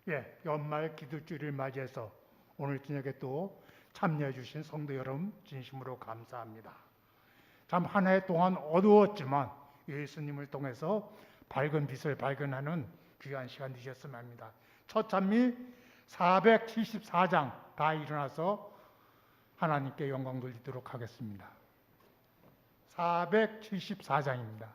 예, 연말 기도주일을 맞이해서 오늘 저녁에 또 참여해 주신 성도 여러분 진심으로 감사합니다. 참 한 해 동안 어두웠지만 예수님을 통해서 밝은 빛을 발견하는 귀한 시간 되셨으면 합니다. 첫 찬미 474장 다 일어나서 하나님께 영광 돌리도록 하겠습니다. 474장입니다.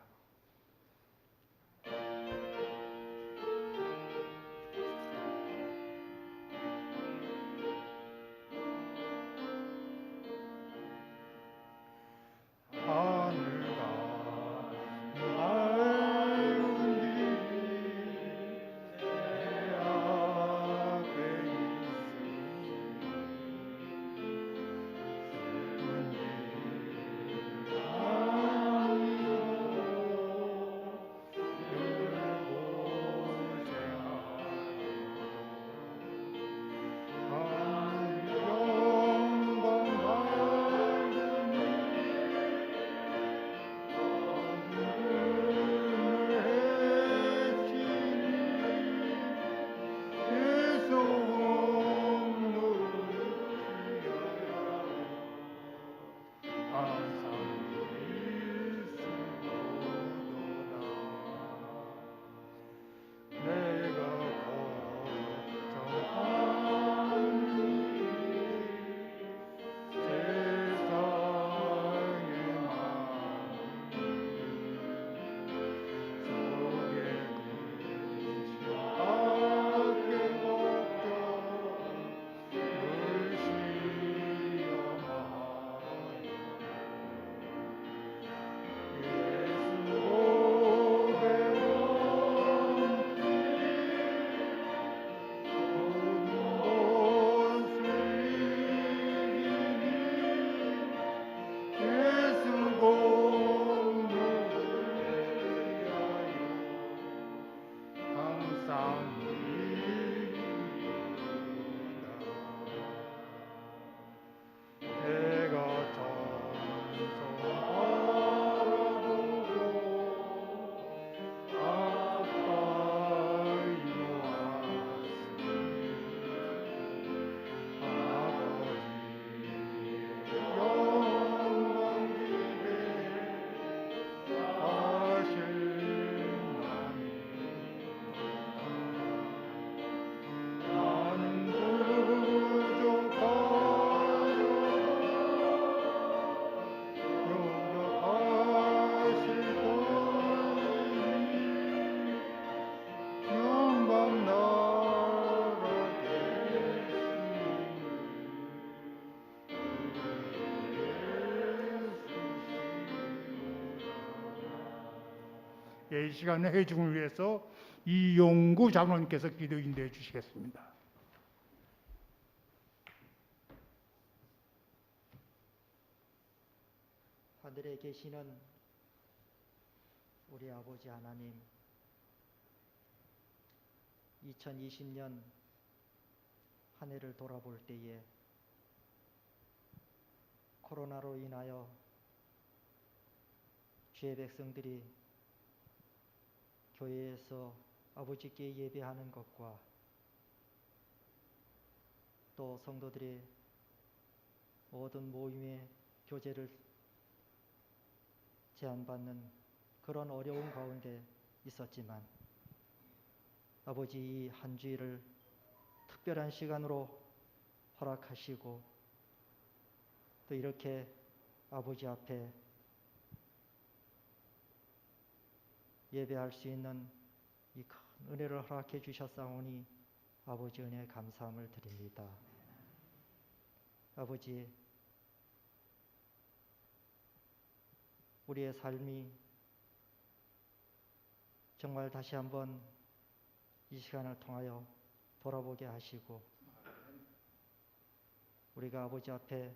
이 시간에 회중을 위해서 이용구 장로님께서 기도 인도해 주시겠습니다. 하늘에 계시는 우리 아버지 하나님, 2020년 한 해를 돌아볼 때에 코로나로 인하여 주의 백성들이 교회에서 아버지께 예배하는 것과 또 성도들이 모든 모임의 교제를 제한받는 그런 어려운 가운데 있었지만 아버지 이 한 주일을 특별한 시간으로 허락하시고 또 이렇게 아버지 앞에 예배할 수 있는 이 큰 은혜를 허락해 주셨사오니 아버지 은혜에 감사함을 드립니다. 아버지, 우리의 삶이 정말 다시 한번 이 시간을 통하여 돌아보게 하시고 우리가 아버지 앞에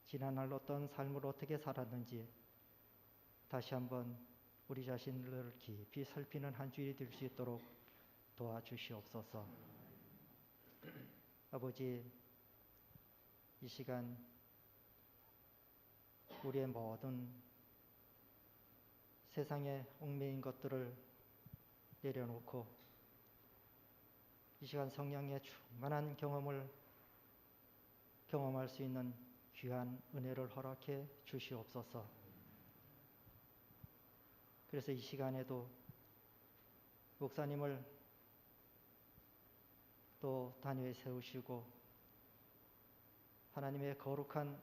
지난날 어떤 삶을 어떻게 살았는지 다시 한번 우리 자신을 깊이 살피는 한 주일이 될 수 있도록 도와주시옵소서. 아버지, 이 시간 우리의 모든 세상에 얽매인 것들을 내려놓고 이 시간 성령의 충만한 경험을 경험할 수 있는 귀한 은혜를 허락해 주시옵소서. 그래서 이 시간에도 목사님을 또 단위에 세우시고 하나님의 거룩한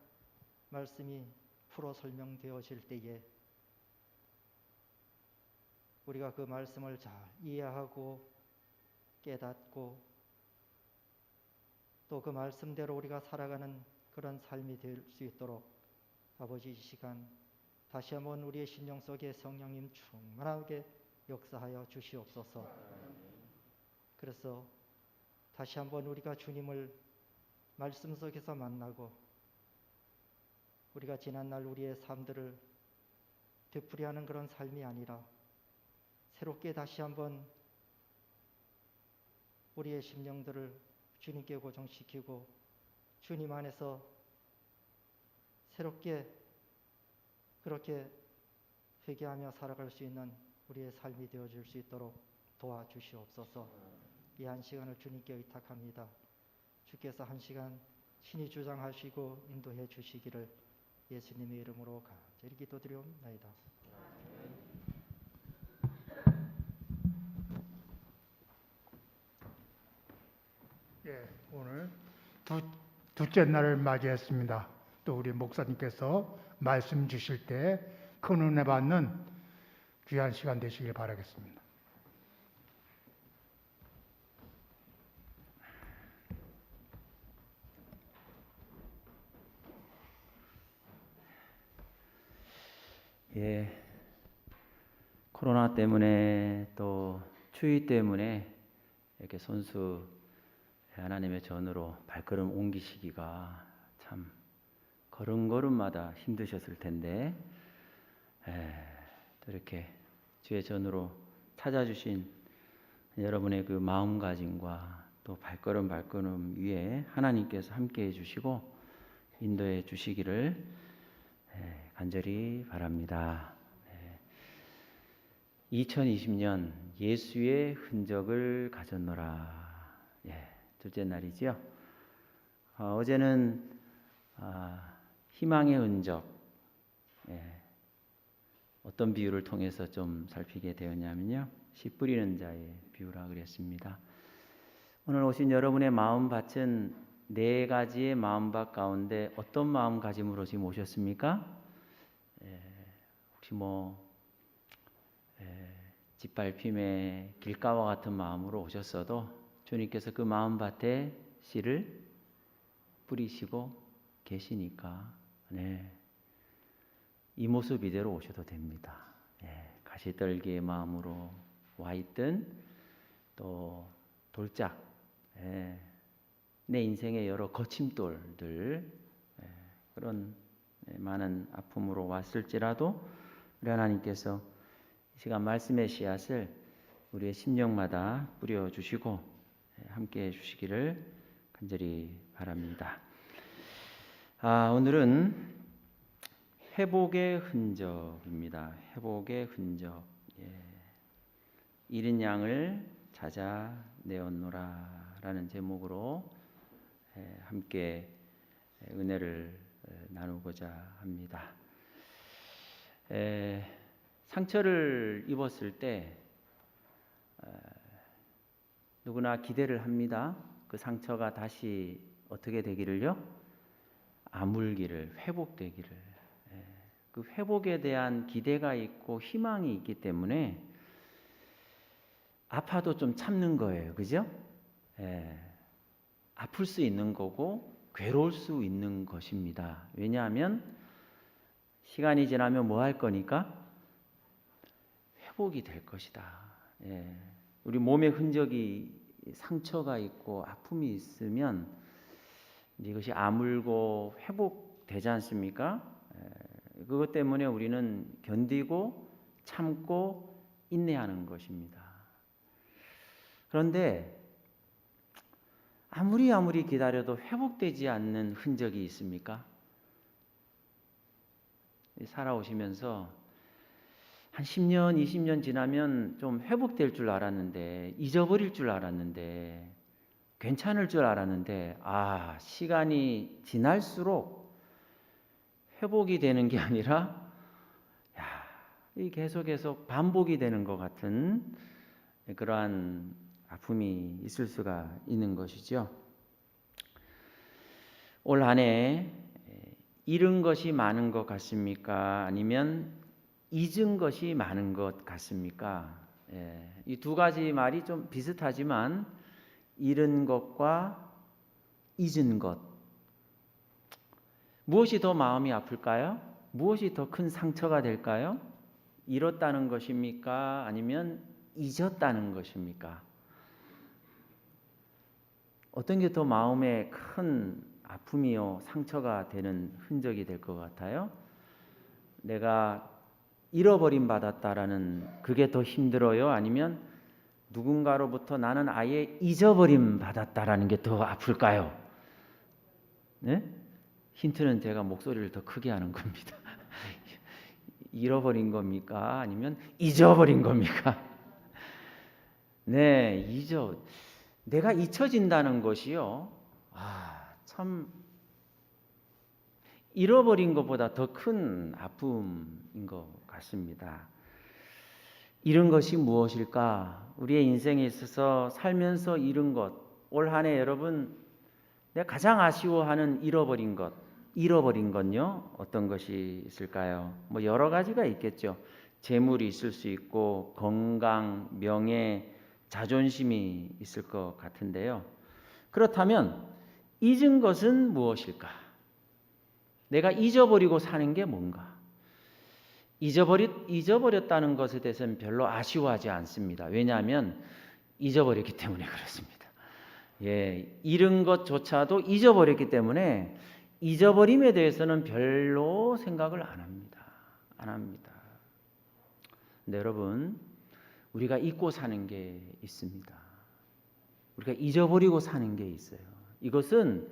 말씀이 풀어 설명되어질 때에 우리가 그 말씀을 잘 이해하고 깨닫고 또 그 말씀대로 우리가 살아가는 그런 삶이 될 수 있도록 아버지 이 시간 다시 한번 우리의 심령 속에 성령님 충만하게 역사하여 주시옵소서. 그래서 다시 한번 우리가 주님을 말씀 속에서 만나고 우리가 지난날 우리의 삶들을 되풀이하는 그런 삶이 아니라 새롭게 다시 한번 우리의 심령들을 주님께 고정시키고 주님 안에서 새롭게 그렇게 회개하며 살아갈 수 있는 우리의 삶이 되어줄 수 있도록 도와주시옵소서. 이 한 시간을 주님께 의탁합니다. 주께서 한 시간 친히 주장하시고 인도해 주시기를 예수님의 이름으로 간절히 기도드리옵나이다. 예, 오늘 둘째 날을 맞이했습니다. 또 우리 목사님께서 말씀 주실 때 큰 은혜 받는 귀한 시간 되시길 바라겠습니다. 예, 코로나 때문에 또 추위 때문에 이렇게 손수 하나님의 전으로 발걸음 옮기시기가 참 걸음걸음마다 힘드셨을 텐데 또 이렇게 주의 전으로 찾아주신 여러분의 그 마음가짐과 또 발걸음 위에 하나님께서 함께해 주시고 인도해 주시기를 간절히 바랍니다. 2020년 예수의 흔적을 가졌노라. 둘째 날이지요. 어제는 희망의 흔적, 어떤 비유를 통해서 좀 살피게 되었냐면요, 씨 뿌리는 자의 비유라 그랬습니다. 오늘 오신 여러분의 마음밭은 네 가지의 마음밭 가운데 어떤 마음가짐으로 지금 오셨습니까? 혹시 짓밟힘의 길가와 같은 마음으로 오셨어도 주님께서 그 마음밭에 씨를 뿌리시고 계시니까 이 모습 이대로 오셔도 됩니다. 가시떨기의 마음으로 와 있든 또 돌짝 내 인생의 여러 거침돌들 그런 많은 아픔으로 왔을지라도 우리 하나님께서 이 시간 말씀의 씨앗을 우리의 심령마다 뿌려주시고 함께해 주시기를 간절히 바랍니다. 오늘은 회복의 흔적입니다. 회복의 흔적. 잃은 양을 찾아내었노라 라는 제목으로 함께 은혜를 나누고자 합니다. 상처를 입었을 때 누구나 기대를 합니다. 그 상처가 다시 어떻게 되기를요? 아물기를, 회복되기를. 그 회복에 대한 기대가 있고 희망이 있기 때문에 아파도 좀 참는 거예요. 그죠? 아플 수 있는 거고 괴로울 수 있는 것입니다. 왜냐하면 시간이 지나면 뭐 할 거니까? 회복이 될 것이다. 우리 몸에 흔적이 상처가 있고 아픔이 있으면 이것이 아물고 회복되지 않습니까? 그것 때문에 우리는 견디고 참고 인내하는 것입니다. 그런데 아무리 기다려도 회복되지 않는 흔적이 있습니까? 살아오시면서 한 10년, 20년 지나면 좀 회복될 줄 알았는데, 잊어버릴 줄 알았는데 괜찮을 줄 알았는데 시간이 지날수록 회복이 되는 게 아니라 이 계속 반복이 되는 것 같은 그러한 아픔이 있을 수가 있는 것이죠. 올 한 해 잃은 것이 많은 것 같습니까? 아니면 잊은 것이 많은 것 같습니까? 이 두 가지 말이 좀 비슷하지만 잃은 것과 잊은 것, 무엇이 더 마음이 아플까요? 무엇이 더 큰 상처가 될까요? 잃었다는 것입니까? 아니면 잊었다는 것입니까? 어떤 게 더 마음에 큰 아픔이요 상처가 되는 흔적이 될 것 같아요? 내가 잃어버림 받았다라는 그게 더 힘들어요? 아니면 누군가로부터 나는 아예 잊어버림 받았다라는 게 더 아플까요? 네? 힌트는 제가 목소리를 더 크게 하는 겁니다. 잃어버린 겁니까? 아니면 잊어버린 겁니까? 네, 내가 잊혀진다는 것이요. 참 잃어버린 것보다 더 큰 아픔인 것 같습니다. 잃은 것이 무엇일까? 우리의 인생에 있어서 살면서 잃은 것, 올 한 해 여러분 내가 가장 아쉬워하는 잃어버린 건요 어떤 것이 있을까요? 뭐 여러 가지가 있겠죠. 재물이 있을 수 있고 건강, 명예, 자존심이 있을 것 같은데요. 그렇다면 잊은 것은 무엇일까? 내가 잊어버리고 사는 게 뭔가? 잊어버렸다는 것에 대해서는 별로 아쉬워하지 않습니다. 왜냐하면 잊어버렸기 때문에 그렇습니다. 잃은 것조차도 잊어버렸기 때문에 잊어버림에 대해서는 별로 생각을 안 합니다. 근데 여러분, 우리가 잊고 사는 게 있습니다. 우리가 잊어버리고 사는 게 있어요. 이것은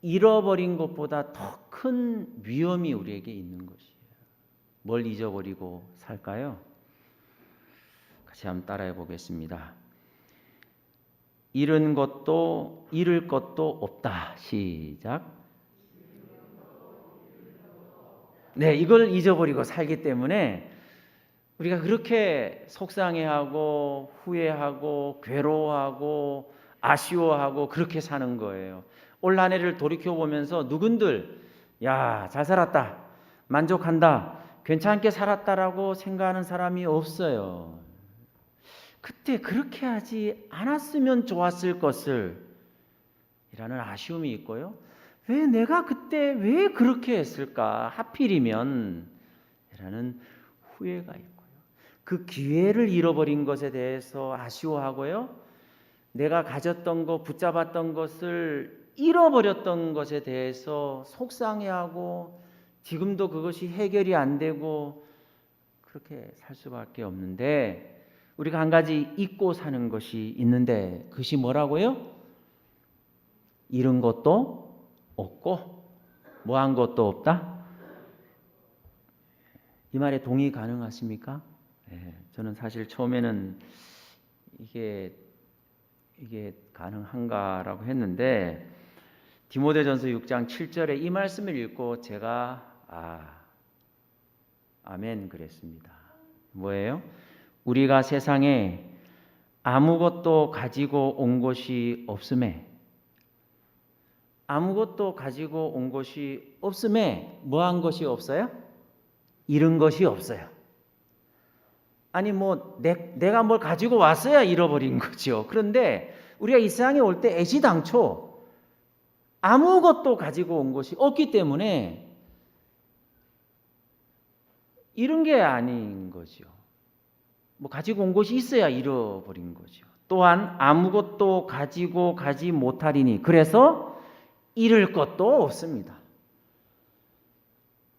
잃어버린 것보다 더 큰 위험이 우리에게 있는 것이에요. 뭘 잊어버리고 살까요? 같이 한번 따라해 보겠습니다. 잃은 것도 잃을 것도 없다. 시작. 네, 이걸 잊어버리고 살기 때문에 우리가 그렇게 속상해하고 후회하고 괴로워하고 아쉬워하고 그렇게 사는 거예요. 올 한 해를 돌이켜보면서 누군들 잘 살았다, 만족한다, 괜찮게 살았다라고 생각하는 사람이 없어요. 그때 그렇게 하지 않았으면 좋았을 것을 이라는 아쉬움이 있고요. 왜 내가 그때 왜 그렇게 했을까? 하필이면 이라는 후회가 있고요. 그 기회를 잃어버린 것에 대해서 아쉬워하고요. 내가 가졌던 것, 붙잡았던 것을 잃어버렸던 것에 대해서 속상해하고 지금도 그것이 해결이 안 되고 그렇게 살 수밖에 없는데 우리가 한 가지 잊고 사는 것이 있는데 그것이 뭐라고요? 잃은 것도 없고 뭐한 것도 없다? 이 말에 동의 가능하십니까? 저는 사실 처음에는 이게 가능한가라고 했는데 디모데전서 6장 7절에 이 말씀을 읽고 제가 아멘 그랬습니다. 뭐예요? 우리가 세상에 아무것도 가지고 온 것이 없음에 아무것도 가지고 온 것이 없음에 뭐 한 것이 없어요? 잃은 것이 없어요. 아니 내가 뭘 가지고 왔어야 잃어버린 거죠. 그런데 우리가 이 세상에 올 때 애시당초 아무것도 가지고 온 것이 없기 때문에 잃은 게 아닌 거죠. 가지고 온 것이 있어야 잃어버린 거죠. 또한 아무것도 가지고 가지 못하리니 그래서 잃을 것도 없습니다.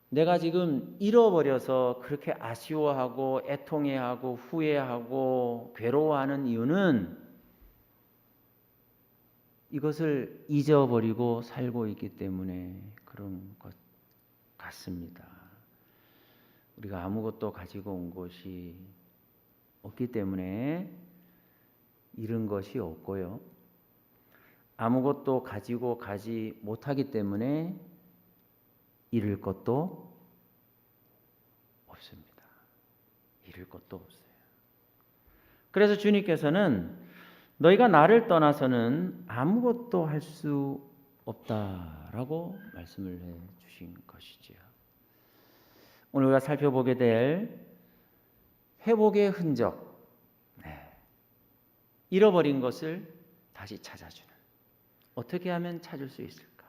내가 지금 잃어버려서 그렇게 아쉬워하고 애통해하고 후회하고 괴로워하는 이유는 이것을 잊어버리고 살고 있기 때문에 그런 것 같습니다. 우리가 아무것도 가지고 온 것이 없기 때문에 잃은 것이 없고요. 아무것도 가지고 가지 못하기 때문에 잃을 것도 없습니다. 잃을 것도 없어요. 그래서 주님께서는 너희가 나를 떠나서는 아무것도 할 수 없다라고 말씀을 해 주신 것이지요. 오늘 우리가 살펴보게 될 회복의 흔적, 잃어버린 것을 다시 찾아주는, 어떻게 하면 찾을 수 있을까?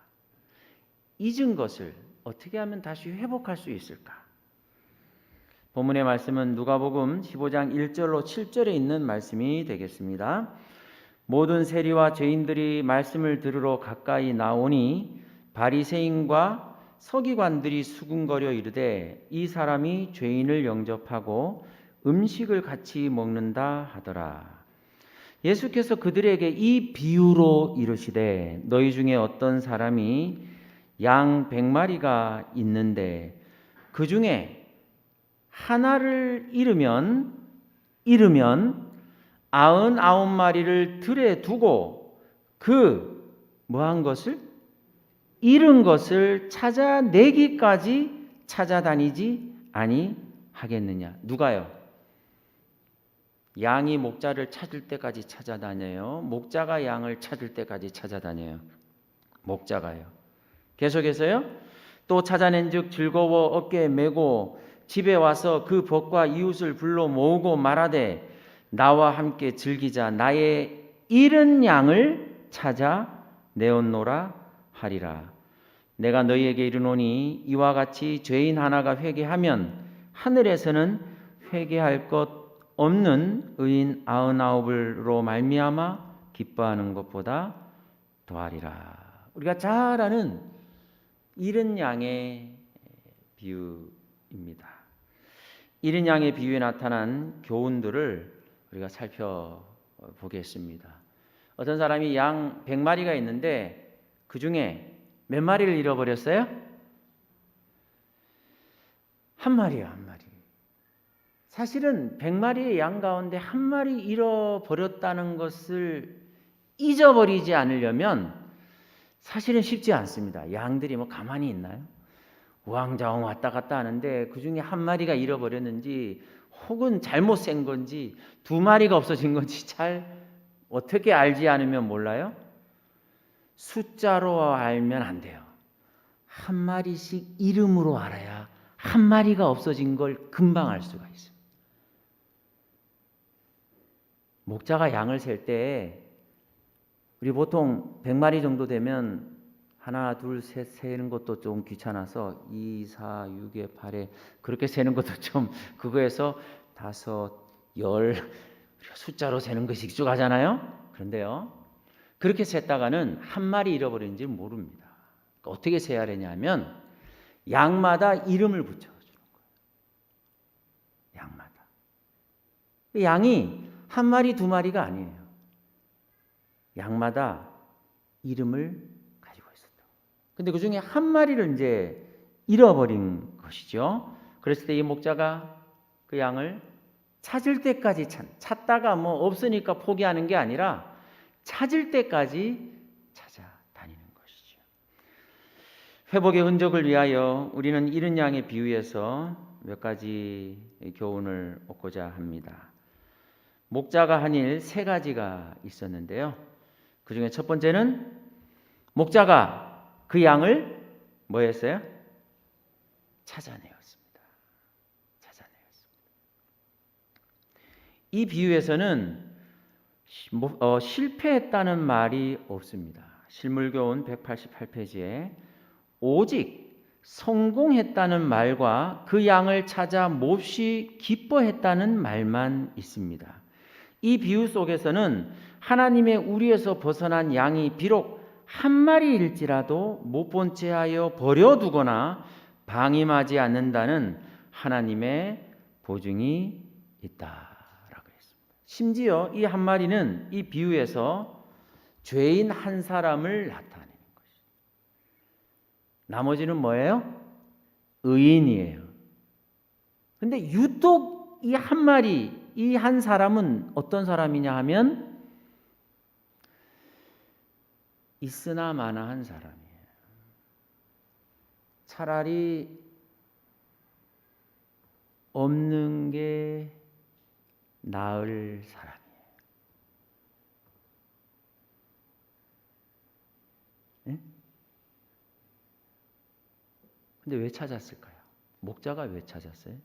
잊은 것을 어떻게 하면 다시 회복할 수 있을까? 본문의 말씀은 누가복음 15장 1절로 7절에 있는 말씀이 되겠습니다. 모든 세리와 죄인들이 말씀을 들으러 가까이 나오니 바리새인과 서기관들이 수군거려 이르되 이 사람이 죄인을 영접하고 음식을 같이 먹는다 하더라. 예수께서 그들에게 이 비유로 이르시되 너희 중에 어떤 사람이 양 100마리가 있는데 그 중에 하나를 잃으면 99마리를 들에 두고 그 뭐한 것을 잃은 것을 찾아내기까지 찾아다니지 아니하겠느냐. 누가요? 양이 목자를 찾을 때까지 찾아다녀요. 목자가 양을 찾을 때까지 찾아다녀요. 목자가요. 계속해서요. 또 찾아낸즉 즐거워 어깨에 메고 집에 와서 그 벗과 이웃을 불러 모으고 말하되 나와 함께 즐기자. 나의 잃은 양을 찾아 내었노라 하리라. 내가 너희에게 이르노니 이와 같이 죄인 하나가 회개하면 하늘에서는 회개할 것 없는 의인 99으로 말미암아 기뻐하는 것보다 더하리라. 우리가 잘 아는 잃은 양의 비유입니다. 잃은 양의 비유에 나타난 교훈들을 우리가 살펴보겠습니다. 어떤 사람이 양 100마리가 있는데 그 중에 몇 마리를 잃어버렸어요? 한 마리요, 한 마리. 사실은 100마리의 양 가운데 한 마리 잃어버렸다는 것을 잊어버리지 않으려면 사실은 쉽지 않습니다. 양들이 뭐 가만히 있나요? 우왕좌왕 왔다 갔다 하는데 그 중에 한 마리가 잃어버렸는지 혹은 잘못 센 건지 2마리가 없어진 건지 잘 어떻게 알지 않으면 몰라요? 숫자로 알면 안 돼요. 한 마리씩 이름으로 알아야 한 마리가 없어진 걸 금방 알 수가 있어요. 목자가 양을 셀 때 우리 보통 100마리 정도 되면 하나, 둘, 셋 세는 것도 좀 귀찮아서 2, 4, 6에 8에 그렇게 세는 것도 좀 그거에서 5, 10 숫자로 세는 것이 익숙하잖아요. 그런데요. 그렇게 셌다가는 한 마리 잃어버린지 모릅니다. 그러니까 어떻게 세야 되냐면 양마다 이름을 붙여주는 거예요. 양마다. 양이 한 마리, 2마리가 아니에요. 양마다 이름을 가지고 있었다. 근데 그 중에 한 마리를 이제 잃어버린 것이죠. 그랬을 때 이 목자가 그 양을 찾을 때까지 찾다가 뭐 없으니까 포기하는 게 아니라 찾을 때까지 찾아다니는 것이죠. 회복의 흔적을 위하여 우리는 잃은 양의 비유에서 몇 가지 교훈을 얻고자 합니다. 목자가 한 일 3가지가 있었는데요. 그 중에 첫 번째는 목자가 그 양을 뭐 했어요? 찾아내었습니다. 이 비유에서는 실패했다는 말이 없습니다. 실물교훈 188페이지에 오직 성공했다는 말과 그 양을 찾아 몹시 기뻐했다는 말만 있습니다. 이 비유 속에서는 하나님의 우리에서 벗어난 양이 비록 한 마리일지라도 못 본 채 하여 버려두거나 방임하지 않는다는 하나님의 보증이 있다라고 했습니다. 심지어 이 한 마리는 이 비유에서 죄인 한 사람을 나타내는 것입니다. 나머지는 뭐예요? 의인이에요. 근데 유독 이 한 마리, 이 한 사람은 어떤 사람이냐 하면 있으나 마나한 사람이에요. 차라리 없는 게 나을 사람이에요. 예? 근데 왜 찾았을까요? 목자가 왜 찾았어요?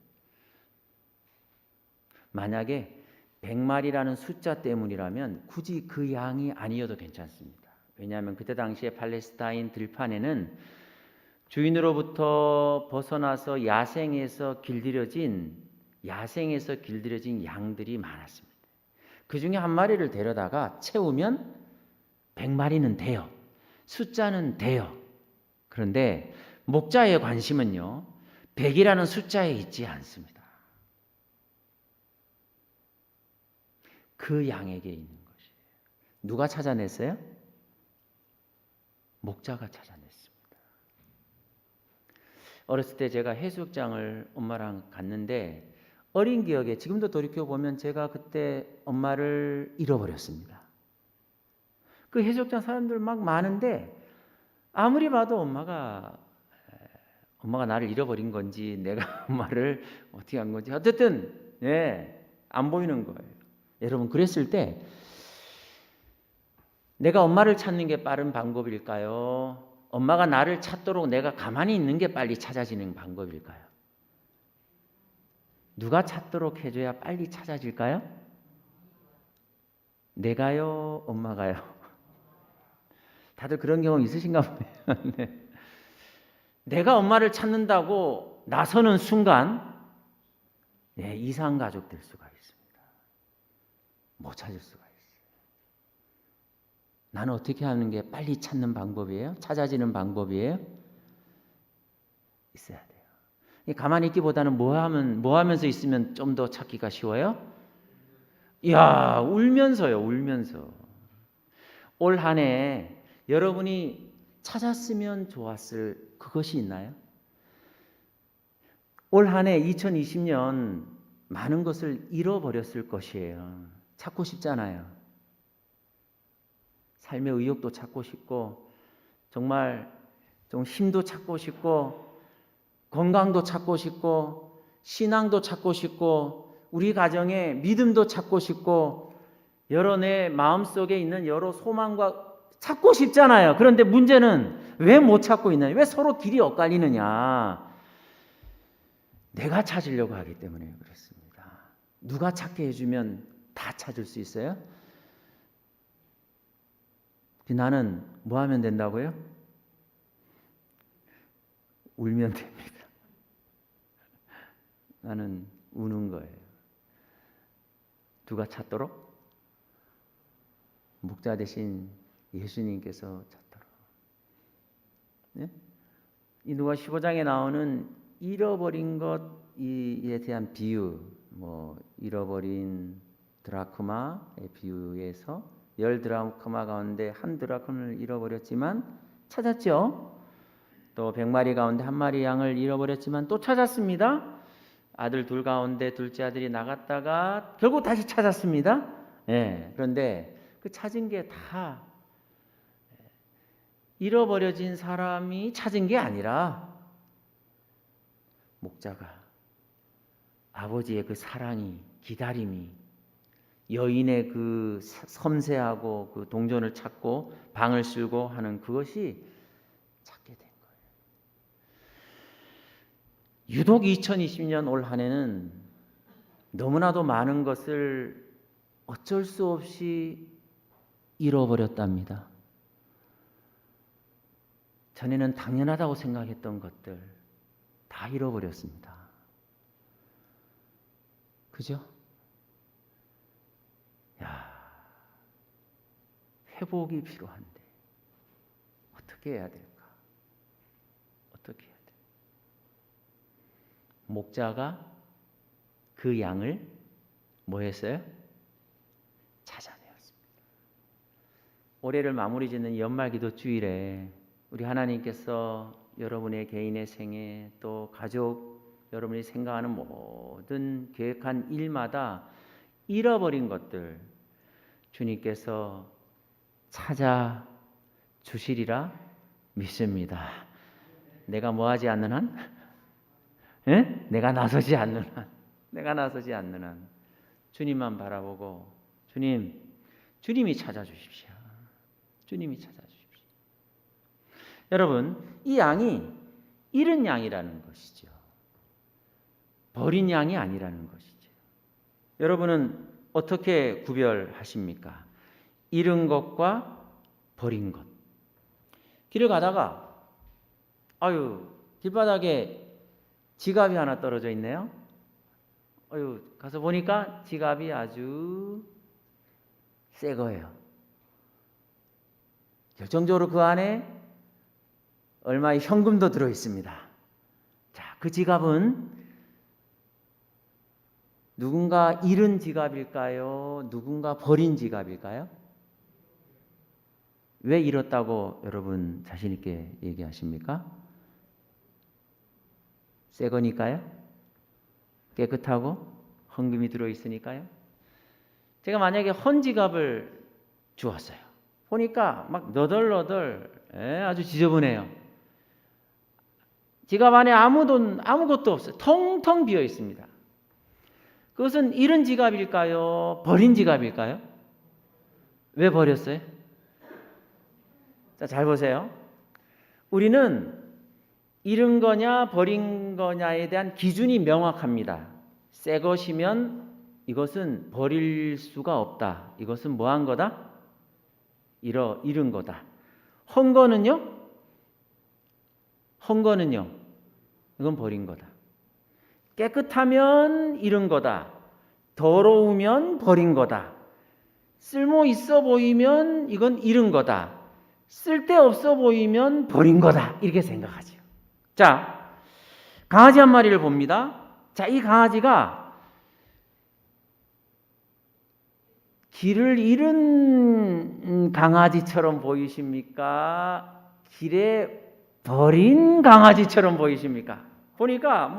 만약에 100마리라는 숫자 때문이라면 굳이 그 양이 아니어도 괜찮습니다. 왜냐하면 그때 당시에 팔레스타인 들판에는 주인으로부터 벗어나서 야생에서 길들여진 양들이 많았습니다. 그 중에 한 마리를 데려다가 채우면 100마리는 돼요. 숫자는 돼요. 그런데 목자의 관심은요, 100이라는 숫자에 있지 않습니다. 그 양에게 있는 것이에요. 누가 찾아냈어요? 목자가 찾아냈습니다. 어렸을 때 제가 해수욕장을 엄마랑 갔는데 어린 기억에 지금도 돌이켜보면 제가 그때 엄마를 잃어버렸습니다. 그 해수욕장 사람들 막 많은데 아무리 봐도 엄마가 나를 잃어버린 건지 내가 엄마를 어떻게 한 건지 어쨌든 안 보이는 거예요. 여러분 그랬을 때 내가 엄마를 찾는 게 빠른 방법일까요? 엄마가 나를 찾도록 내가 가만히 있는 게 빨리 찾아지는 방법일까요? 누가 찾도록 해줘야 빨리 찾아질까요? 내가요? 엄마가요? 다들 그런 경험 있으신가 보네요. 네. 내가 엄마를 찾는다고 나서는 순간 이상 가족 될 수가 있습니다. 못 찾을 수가 있어요. 나는 어떻게 하는 게 빨리 찾는 방법이에요? 찾아지는 방법이에요? 있어야 돼요. 가만히 있기보다는 뭐 하면서 있으면 좀 더 찾기가 쉬워요? 이야, 울면서요, 울면서. 올 한 해 여러분이 찾았으면 좋았을 그것이 있나요? 올 한 해 2020년 많은 것을 잃어버렸을 것이에요. 찾고 싶잖아요. 삶의 의욕도 찾고 싶고 정말 좀 힘도 찾고 싶고 건강도 찾고 싶고 신앙도 찾고 싶고 우리 가정의 믿음도 찾고 싶고 여러 내 마음속에 있는 여러 소망과 찾고 싶잖아요. 그런데 문제는 왜 못 찾고 있느냐? 왜 서로 길이 엇갈리느냐? 내가 찾으려고 하기 때문에 그렇습니다. 누가 찾게 해주면 다 찾을 수 있어요? 나는 뭐 하면 된다고요? 울면 됩니다. 나는 우는 거예요. 누가 찾도록? 목자 대신 예수님께서 찾도록. 네? 이 누가 15장에 나오는 잃어버린 것에 대한 비유, 잃어버린 드라크마의 비유에서 10 드라크마 가운데 1 드라크마를 잃어버렸지만 찾았죠. 또 100마리 가운데 1마리 양을 잃어버렸지만 또 찾았습니다. 아들 2 가운데 둘째 아들이 나갔다가 결국 다시 찾았습니다. 그런데 그 찾은 게 다 잃어버려진 사람이 찾은 게 아니라 목자가 아버지의 그 사랑이, 기다림이, 여인의 그 섬세하고 그 동전을 찾고 방을 쓸고 하는 그것이 찾게 된 거예요. 유독 2020년 올 한 해는 너무나도 많은 것을 어쩔 수 없이 잃어버렸답니다. 전에는 당연하다고 생각했던 것들 다 잃어버렸습니다. 그죠? 회복이 필요한데 어떻게 해야 될까? 어떻게 해야 될까? 목자가 그 양을 뭐 했어요? 찾아내었습니다. 올해를 마무리 짓는 연말기도 주일에 우리 하나님께서 여러분의 개인의 생애 또 가족 여러분이 생각하는 모든 계획한 일마다 잃어버린 것들 주님께서 찾아 주시리라 믿습니다. 내가 뭐 하지 않는 한? 예? 내가 나서지 않는 한. 내가 나서지 않는 한. 주님만 바라보고 주님이 찾아주십시오. 주님이 찾아주십시오. 여러분, 이 양이 잃은 양이라는 것이죠. 버린 양이 아니라는 것이죠. 여러분은 어떻게 구별하십니까? 잃은 것과 버린 것. 길을 가다가 길바닥에 지갑이 하나 떨어져 있네요. 가서 보니까 지갑이 아주 새 거예요. 결정적으로 그 안에 얼마의 현금도 들어 있습니다. 자, 그 지갑은 누군가 잃은 지갑일까요? 누군가 버린 지갑일까요? 왜 잃었다고 여러분 자신 있게 얘기하십니까? 새 거니까요? 깨끗하고 헌금이 들어있으니까요? 제가 만약에 헌 지갑을 주었어요. 보니까 막 너덜너덜 아주 지저분해요. 지갑 안에 아무것도 없어요. 텅텅 비어 있습니다. 그것은 잃은 지갑일까요? 버린 지갑일까요? 왜 버렸어요? 자, 잘 보세요. 우리는 잃은 거냐 버린 거냐에 대한 기준이 명확합니다. 새 것이면 이것은 버릴 수가 없다. 이것은 뭐한 거다? 잃은 거다. 헌 거는요? 이건 버린 거다. 깨끗하면 잃은 거다. 더러우면 버린 거다. 쓸모 있어 보이면 이건 잃은 거다. 쓸데없어 보이면 버린 거다. 이렇게 생각하죠. 자, 강아지 한 마리를 봅니다. 자, 이 강아지가 길을 잃은 강아지처럼 보이십니까? 길에 버린 강아지처럼 보이십니까? 보니까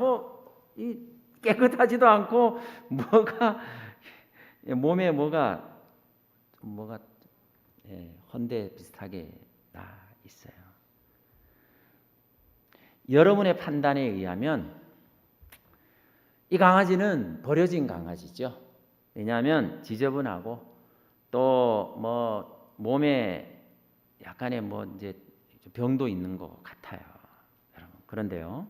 깨끗하지도 않고 몸에 뭐가 헌데 비슷하게 나 있어요. 여러분의 판단에 의하면 이 강아지는 버려진 강아지죠. 왜냐하면 지저분하고 또 몸에 약간의 이제 병도 있는 것 같아요. 여러분. 그런데요.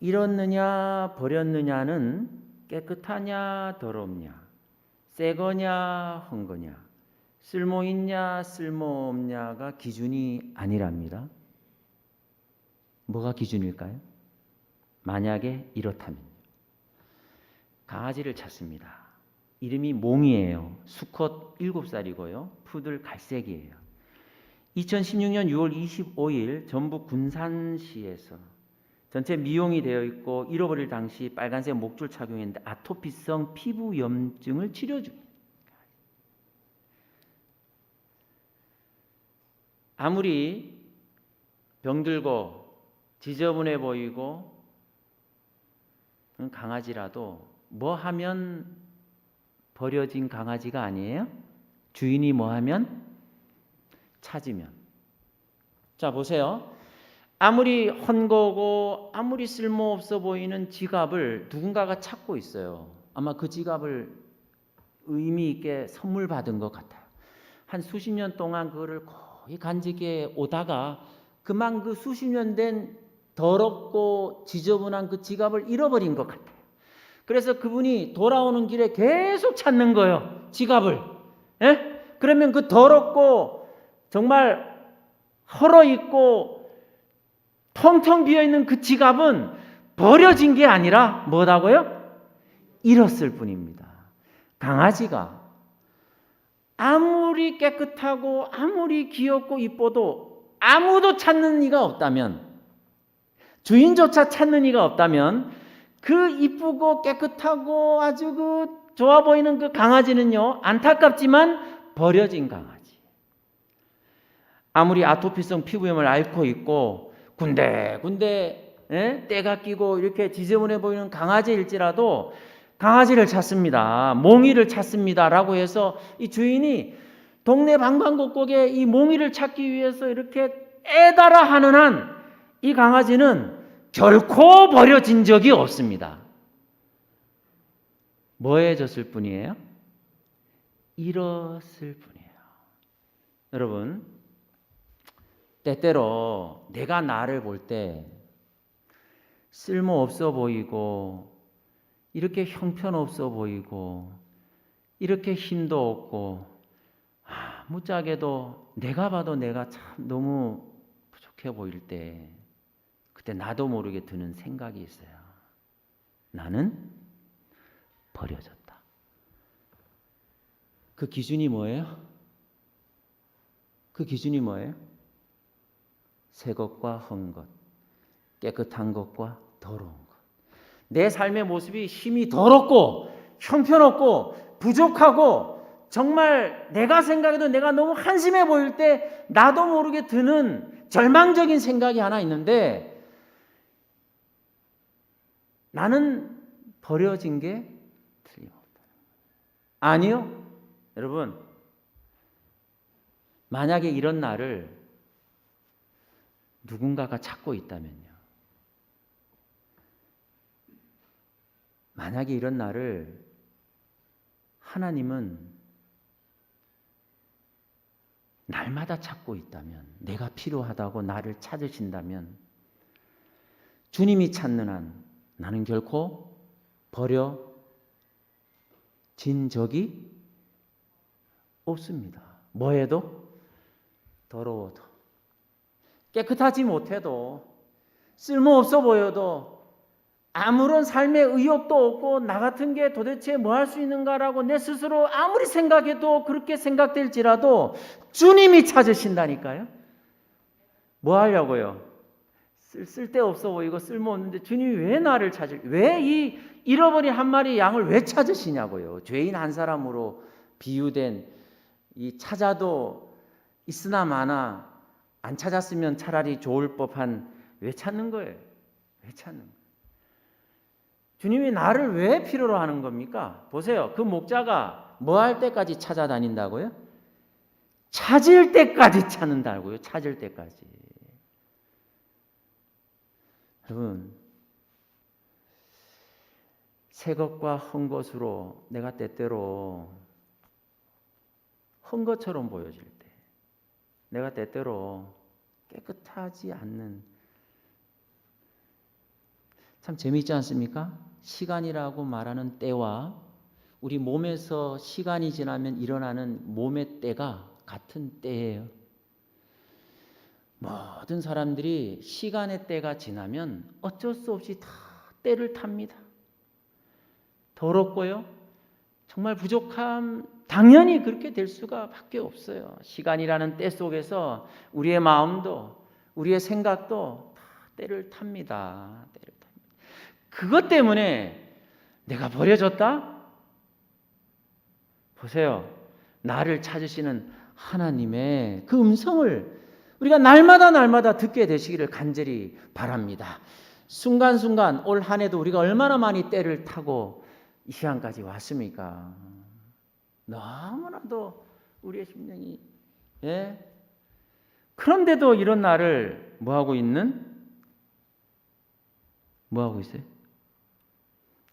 잃었느냐 버렸느냐는 깨끗하냐 더럽냐, 새 거냐 헌 거냐, 쓸모 있냐 쓸모 없냐가 기준이 아니랍니다. 뭐가 기준일까요? 만약에 이렇다면 강아지를 찾습니다. 이름이 몽이에요. 수컷 7살이고요. 푸들 갈색이에요. 2016년 6월 25일 전북 군산시에서 전체 미용이 되어 있고 잃어버릴 당시 빨간색 목줄 착용했는데 아토피성 피부염증을 치료 중. 아무리 병들고 지저분해 보이고 강아지라도 뭐 하면 버려진 강아지가 아니에요? 주인이 뭐 하면 찾으면. 자, 보세요. 아무리 헌거고 아무리 쓸모없어 보이는 지갑을 누군가가 찾고 있어요. 아마 그 지갑을 의미 있게 선물 받은 것 같아요. 한 수십 년 동안 그거를 거의 간직해 오다가 그만 그 수십 년 된 더럽고 지저분한 그 지갑을 잃어버린 것 같아요. 그래서 그분이 돌아오는 길에 계속 찾는 거예요. 지갑을. 예? 그러면 그 더럽고 정말 헐어있고 텅텅 비어있는 그 지갑은 버려진 게 아니라 뭐라고요? 잃었을 뿐입니다. 강아지가 아무리 깨끗하고 아무리 귀엽고 이뻐도 아무도 찾는 이가 없다면, 주인조차 찾는 이가 없다면 그 이쁘고 깨끗하고 아주 그 좋아 보이는 그 강아지는요, 안타깝지만 버려진 강아지. 아무리 아토피성 피부염을 앓고 있고 군데군데 때가 끼고 이렇게 지저분해 보이는 강아지일지라도 강아지를 찾습니다. 몽이를 찾습니다. 라고 해서 이 주인이 동네 방방곡곡에 이 몽이를 찾기 위해서 이렇게 애달아 하는 한 이 강아지는 결코 버려진 적이 없습니다. 뭐해졌을 뿐이에요? 잃었을 뿐이에요. 여러분, 때때로 내가 나를 볼 때 쓸모없어 보이고 이렇게 형편없어 보이고 이렇게 힘도 없고 무짝에도 내가 봐도 내가 참 너무 부족해 보일 때 그때 나도 모르게 드는 생각이 있어요. 나는 버려졌다. 그 기준이 뭐예요? 그 기준이 뭐예요? 새 것과 헌 것, 깨끗한 것과 더러운 것. 내 삶의 모습이 힘이 더럽고 형편없고 부족하고 정말 내가 생각해도 내가 너무 한심해 보일 때 나도 모르게 드는 절망적인 생각이 하나 있는데 나는 버려진 게 틀림없다. 아니요. 여러분, 만약에 이런 나를 누군가가 찾고 있다면요. 만약에 이런 나를 하나님은 날마다 찾고 있다면, 내가 필요하다고 나를 찾으신다면 주님이 찾는 한 나는 결코 버려진 적이 없습니다. 뭐해도 더러워도 깨끗하지 못해도 쓸모없어 보여도 아무런 삶의 의욕도 없고 나 같은 게 도대체 뭐 할 수 있는가라고 내 스스로 아무리 생각해도 그렇게 생각될지라도 주님이 찾으신다니까요. 뭐 하려고요? 쓸데없어 보이고 쓸모없는데 주님이 왜 나를 왜 이 잃어버린 한 마리 양을 왜 찾으시냐고요. 죄인 한 사람으로 비유된 이 찾아도 있으나 마나 안 찾았으면 차라리 좋을 법한 왜 찾는 거예요? 왜 찾는 거예요? 주님이 나를 왜 필요로 하는 겁니까? 보세요. 그 목자가 뭐 할 때까지 찾아다닌다고요? 찾을 때까지 찾는다고요. 찾을 때까지. 여러분, 새 것과 헌 것으로 내가 때때로 헌 것처럼 보여질 때, 내가 때때로 깨끗하지 않는, 참 재미있지 않습니까? 시간이라고 말하는 때와 우리 몸에서 시간이 지나면 일어나는 몸의 때가 같은 때예요. 모든 사람들이 시간의 때가 지나면 어쩔 수 없이 다 때를 탑니다. 더럽고요. 정말 부족함, 당연히 그렇게 될 수가 밖에 없어요. 시간이라는 때 속에서 우리의 마음도 우리의 생각도 다 때를 탑니다. 때를 탑니다. 그것 때문에 내가 버려졌다? 보세요. 나를 찾으시는 하나님의 그 음성을 우리가 날마다 듣게 되시기를 간절히 바랍니다. 순간순간 올 한 해도 우리가 얼마나 많이 때를 타고 이 시간까지 왔습니까? 너무나도 우리의 심령이 그런데도 이런 나를 뭐하고 있어요?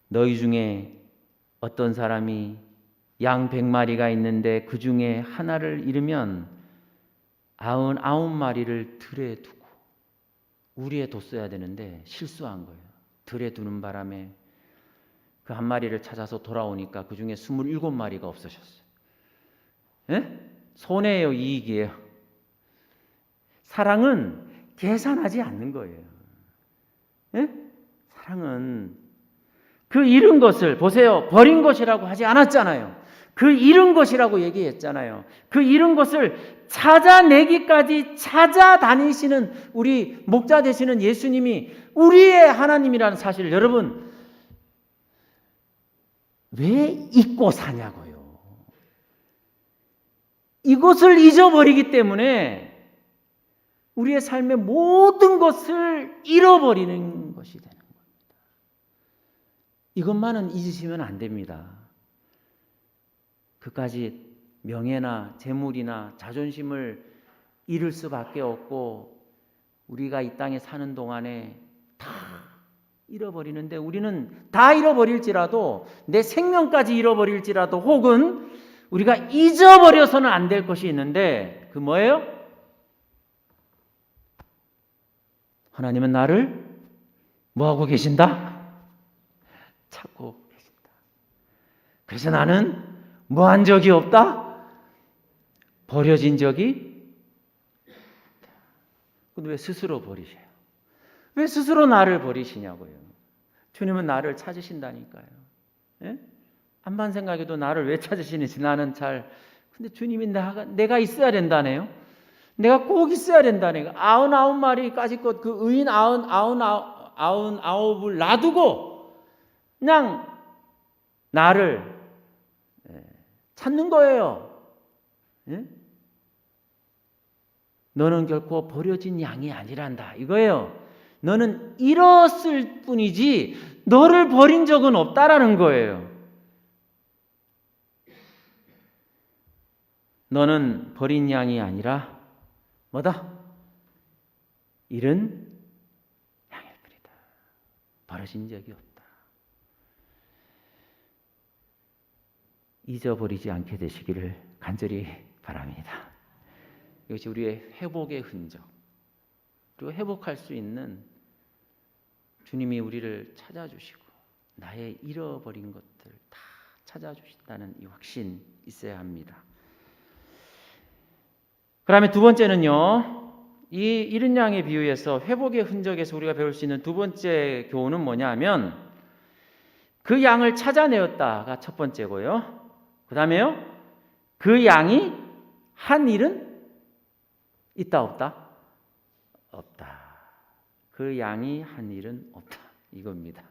너희 중에 어떤 사람이 양 100마리가 있는데 그 중에 하나를 잃으면 99마리를 들에 두고 우리에 뒀어야 되는데 실수한 거예요. 들에 두는 바람에 그 한 마리를 찾아서 돌아오니까 그 중에 27마리가 없어졌어요. 손해예요, 이익이에요? 사랑은 계산하지 않는 거예요. 사랑은 그 잃은 것을 보세요. 버린 것이라고 하지 않았잖아요. 그 잃은 것이라고 얘기했잖아요. 그 잃은 것을 찾아내기까지 찾아다니시는 우리 목자 되시는 예수님이 우리의 하나님이라는 사실을 여러분 왜 잊고 사냐고요. 이것을 잊어버리기 때문에 우리의 삶의 모든 것을 잃어버리는 것이 되는 겁니다. 이것만은 잊으시면 안 됩니다. 그까지 명예나 재물이나 자존심을 잃을 수밖에 없고 우리가 이 땅에 사는 동안에 다 잃어버리는데 우리는 다 잃어버릴지라도 내 생명까지 잃어버릴지라도 혹은 우리가 잊어버려서는 안 될 것이 있는데 그 뭐예요? 하나님은 나를 뭐하고 계신다? 찾고 계신다. 그래서 나는 뭐한 적이 없다? 버려진 적이 없다. 근데 왜 스스로 버리세요? 왜 스스로 나를 버리시냐고요. 주님은 나를 찾으신다니까요. 예? 암만 생각해도 나를 왜 찾으시는지 나는 잘. 근데 주님이 내가 있어야 된다네요. 내가 꼭 있어야 된다네요. 99마리까지 그 의인 99을 놔두고 그냥 나를 찾는 거예요. 예? 너는 결코 버려진 양이 아니란다. 이거예요. 너는 잃었을 뿐이지 너를 버린 적은 없다라는 거예요. 너는 버린 양이 아니라 뭐다? 잃은 양일 뿐이다. 버려진 적이 없다. 잊어버리지 않게 되시기를 간절히 바랍니다. 이것이 우리의 회복의 흔적, 그리고 회복할 수 있는 주님이 우리를 찾아주시고 나의 잃어버린 것들 다 찾아주신다는 이 확신 있어야 합니다. 그다음에 두 번째는요, 이 잃은 양의 비유에서 회복의 흔적에서 우리가 배울 수 있는 두 번째 교훈은 뭐냐 하면 그 양을 찾아내었다가 첫 번째고요. 그 다음에요, 그 양이 한 일은 있다 없다? 없다. 그 양이 한 일은 없다. 이겁니다.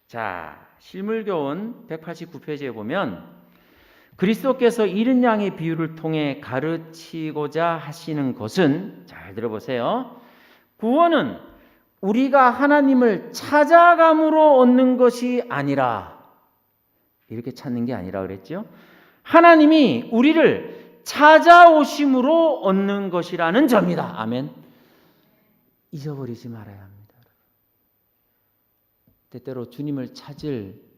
자, 실물교훈 189페이지에 보면 그리스도께서 잃은 양의 비유를 통해 가르치고자 하시는 것은, 잘 들어보세요. 구원은 우리가 하나님을 찾아감으로 얻는 것이 아니라, 이렇게 찾는 게 아니라 그랬죠. 하나님이 우리를 찾아오심으로 얻는 것이라는 점이다. 아멘. 잊어버리지 말아야 합니다. 때때로 주님을 찾을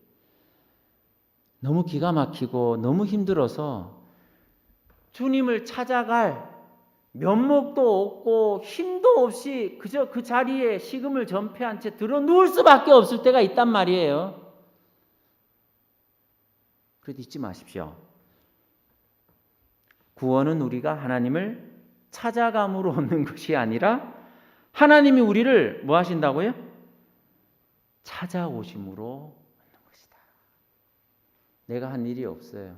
너무 기가 막히고 너무 힘들어서 주님을 찾아갈 면목도 없고 힘도 없이 그저 그 자리에 식음을 전폐한 채 들어 누울 수밖에 없을 때가 있단 말이에요. 그래도 잊지 마십시오. 구원은 우리가 하나님을 찾아감으로 얻는 것이 아니라 하나님이 우리를 뭐 하신다고요? 찾아오심으로 얻는 것이다. 내가 한 일이 없어요.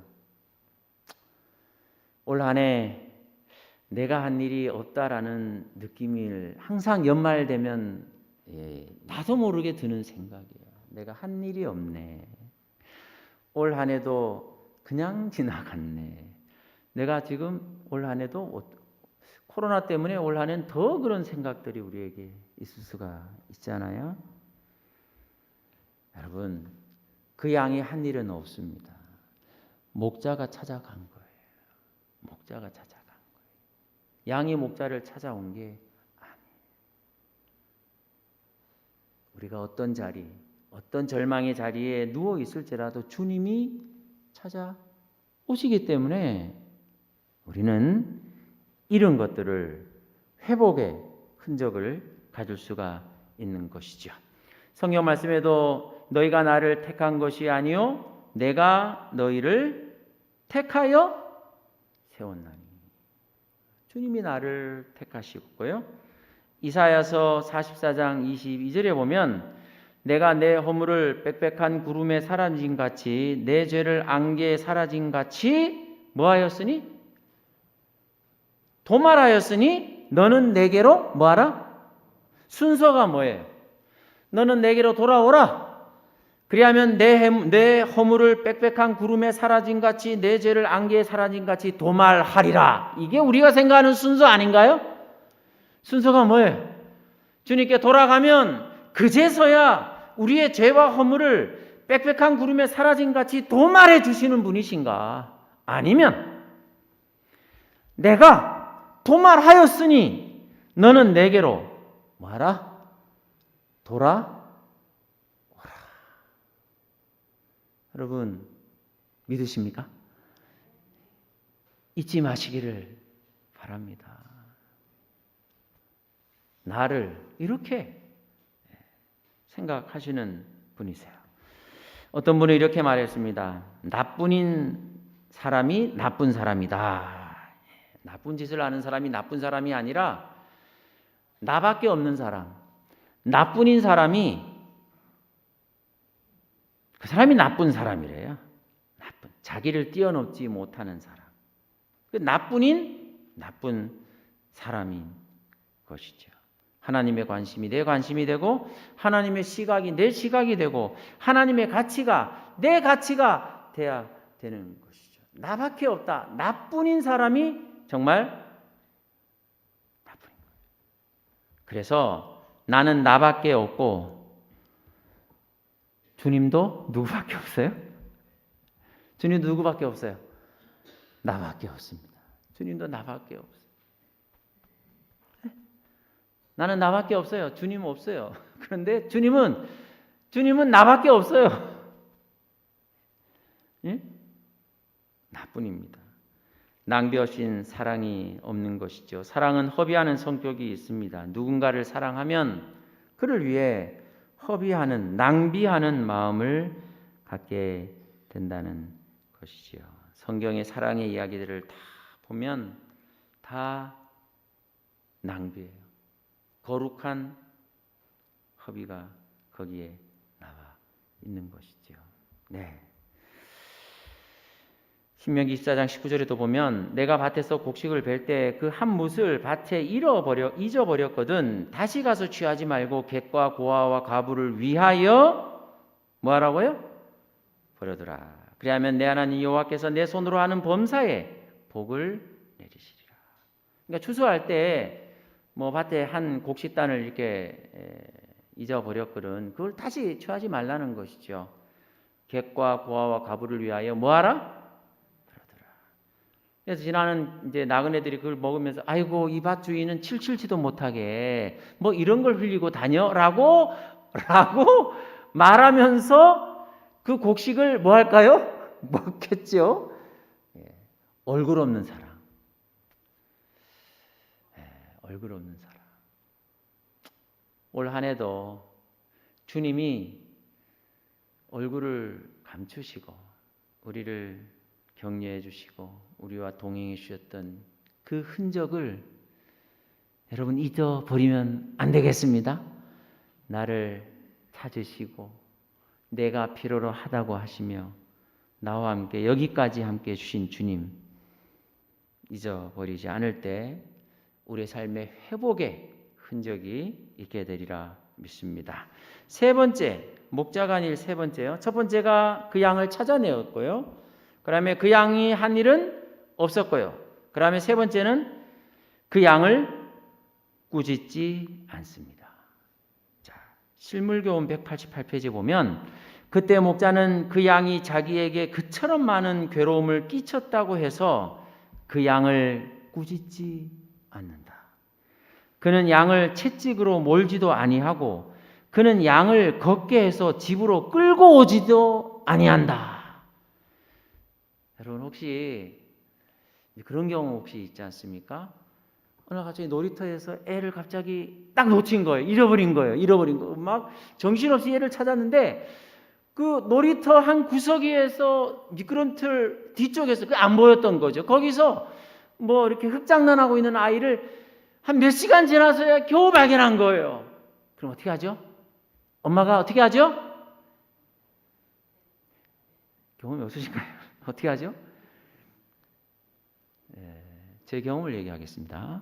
올 한 해 내가 한 일이 없다라는 느낌을 항상 연말 되면 나도 모르게 드는 생각이에요. 내가 한 일이 없네. 올 한 해도 그냥 지나갔네. 내가 지금 올 한 해도 코로나 때문에 올 한 해는 더 그런 생각들이 우리에게 있을 수가 있잖아요. 여러분, 그 양이 한 일은 없습니다. 목자가 찾아간 거예요. 목자가 찾아간 거예요. 양이 목자를 찾아온 게 아니에요. 우리가 어떤 자리, 어떤 절망의 자리에 누워 있을지라도 주님이 찾아오시기 때문에 우리는 이런 것들을 회복의 흔적을 가질 수가 있는 것이죠. 성경 말씀에도 너희가 나를 택한 것이 아니요 내가 너희를 택하여 세웠나니. 주님이 나를 택하시고요. 이사야서 44장 22절에 보면 내가 내 허물을 빽빽한 구름에 사라진 같이 내 죄를 안개에 사라진 같이 뭐하였으니? 도말하였으니 너는 내게로 뭐하라? 순서가 뭐예요? 너는 내게로 돌아오라. 그리하면 내 허물을 빽빽한 구름에 사라진 같이 내 죄를 안개에 사라진 같이 도말하리라. 이게 우리가 생각하는 순서 아닌가요? 순서가 뭐예요? 주님께 돌아가면 그제서야 우리의 죄와 허물을 빽빽한 구름에 사라진 같이 도말해 주시는 분이신가? 아니면 내가 도말하였으니 너는 내게로 뭐하라? 돌아오라. 여러분 믿으십니까? 잊지 마시기를 바랍니다. 나를 이렇게 생각하시는 분이세요. 어떤 분은 이렇게 말했습니다. 나뿐인 사람이 나쁜 사람이다. 나쁜 짓을 하는 사람이 나쁜 사람이 아니라 나밖에 없는 사람, 나뿐인 사람이 그 사람이 나쁜 사람이래요. 나쁜, 자기를 뛰어넘지 못하는 사람. 그 나쁜 사람인 것이죠. 하나님의 관심이 내 관심이 되고 하나님의 시각이 내 시각이 되고 하나님의 가치가 내 가치가 돼야 되는 것이죠. 나밖에 없다. 나뿐인 사람이 정말 나뿐인 거예요. 그래서 나는 나밖에 없고 주님도 누구밖에 없어요? 주님도 누구밖에 없어요? 나밖에 없습니다. 주님도 나밖에 없어요. 나는 나밖에 없어요. 주님은 없어요. 그런데 주님은 나밖에 없어요. 예? 나뿐입니다. 낭비 없인 사랑이 없는 것이죠. 사랑은 허비하는 성격이 있습니다. 누군가를 사랑하면 그를 위해 허비하는, 낭비하는 마음을 갖게 된다는 것이지요. 성경의 사랑의 이야기들을 다 보면 다 낭비예요. 거룩한 허비가 거기에 나와 있는 것이죠. 네. 신명기 24장 19절에도 보면 내가 밭에서 곡식을 벨 때 그 한 뭇을 밭에 잊어버렸거든. 다시 가서 취하지 말고 객과 고아와 과부를 위하여 뭐하라고요? 버려두라. 그리하면 내 하나님 여호와께서 내 손으로 하는 범사에 복을 내리시리라. 그러니까 추수할 때 뭐 밭에 한 곡식단을 이렇게 잊어버렸거든. 그걸 다시 취하지 말라는 것이죠. 객과 고아와 과부를 위하여 뭐하라? 버려두라. 그래서 지나는 이제 나그네들이 그걸 먹으면서 아이고 이 밭 주인은 칠칠지도 못하게 뭐 이런 걸 흘리고 다녀라고 말하면서 그 곡식을 뭐 할까요? 먹겠죠. 얼굴 없는 사람. 얼굴 없는 사람. 올 한 해도 주님이 얼굴을 감추시고 우리를 격려해 주시고 우리와 동행해 주셨던 그 흔적을 여러분 잊어버리면 안 되겠습니다. 나를 찾으시고 내가 필요로 하다고 하시며 나와 함께 여기까지 함께 해 주신 주님 잊어버리지 않을 때 우리의 삶의 회복의 흔적이 있게 되리라 믿습니다. 세 번째, 목자가 아닐 세 번째요. 첫 번째가 그 양을 찾아내었고요. 그 다음에 그 양이 한 일은 없었고요. 그 다음에 세 번째는 그 양을 꾸짖지 않습니다. 자, 실물교훈 188페이지 보면 그때 목자는 그 양이 자기에게 그처럼 많은 괴로움을 끼쳤다고 해서 그 양을 꾸짖지 않는다. 그는 양을 채찍으로 몰지도 아니하고 그는 양을 걷게 해서 집으로 끌고 오지도 아니한다. 여러분 혹시 그런 경우 혹시 있지 않습니까? 어느 날 갑자기 놀이터에서 애를 갑자기 딱 놓친 거예요. 잃어버린 거. 막 정신없이 애를 찾았는데 그 놀이터 한 구석에서 미끄럼틀 뒤쪽에서 안 보였던 거죠. 거기서 뭐 이렇게 흙장난하고 있는 아이를 한 몇 시간 지나서야 겨우 발견한 거예요. 그럼 어떻게 하죠? 엄마가 어떻게 하죠? 경험이 없으신가요? 어떻게 하죠? 제 경험을 얘기하겠습니다.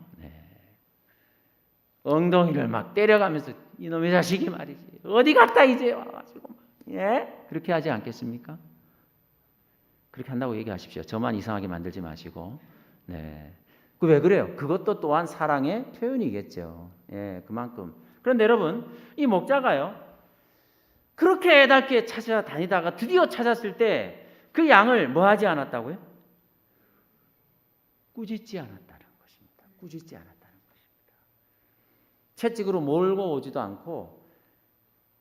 엉덩이를 막 때려가면서 이놈의 자식이 말이지 어디 갔다 이제 와가지고 그렇게 하지 않겠습니까? 그렇게 한다고 얘기하십시오. 저만 이상하게 만들지 마시고. 그 왜 그래요? 그것도 또한 사랑의 표현이겠죠. 그만큼. 그런데 여러분, 이 목자가요, 그렇게 애달게 찾아다니다가 드디어 찾았을 때 그 양을 뭐 하지 않았다고요? 꾸짖지 않았다는 것입니다. 꾸짖지 않았다는 것입니다. 채찍으로 몰고 오지도 않고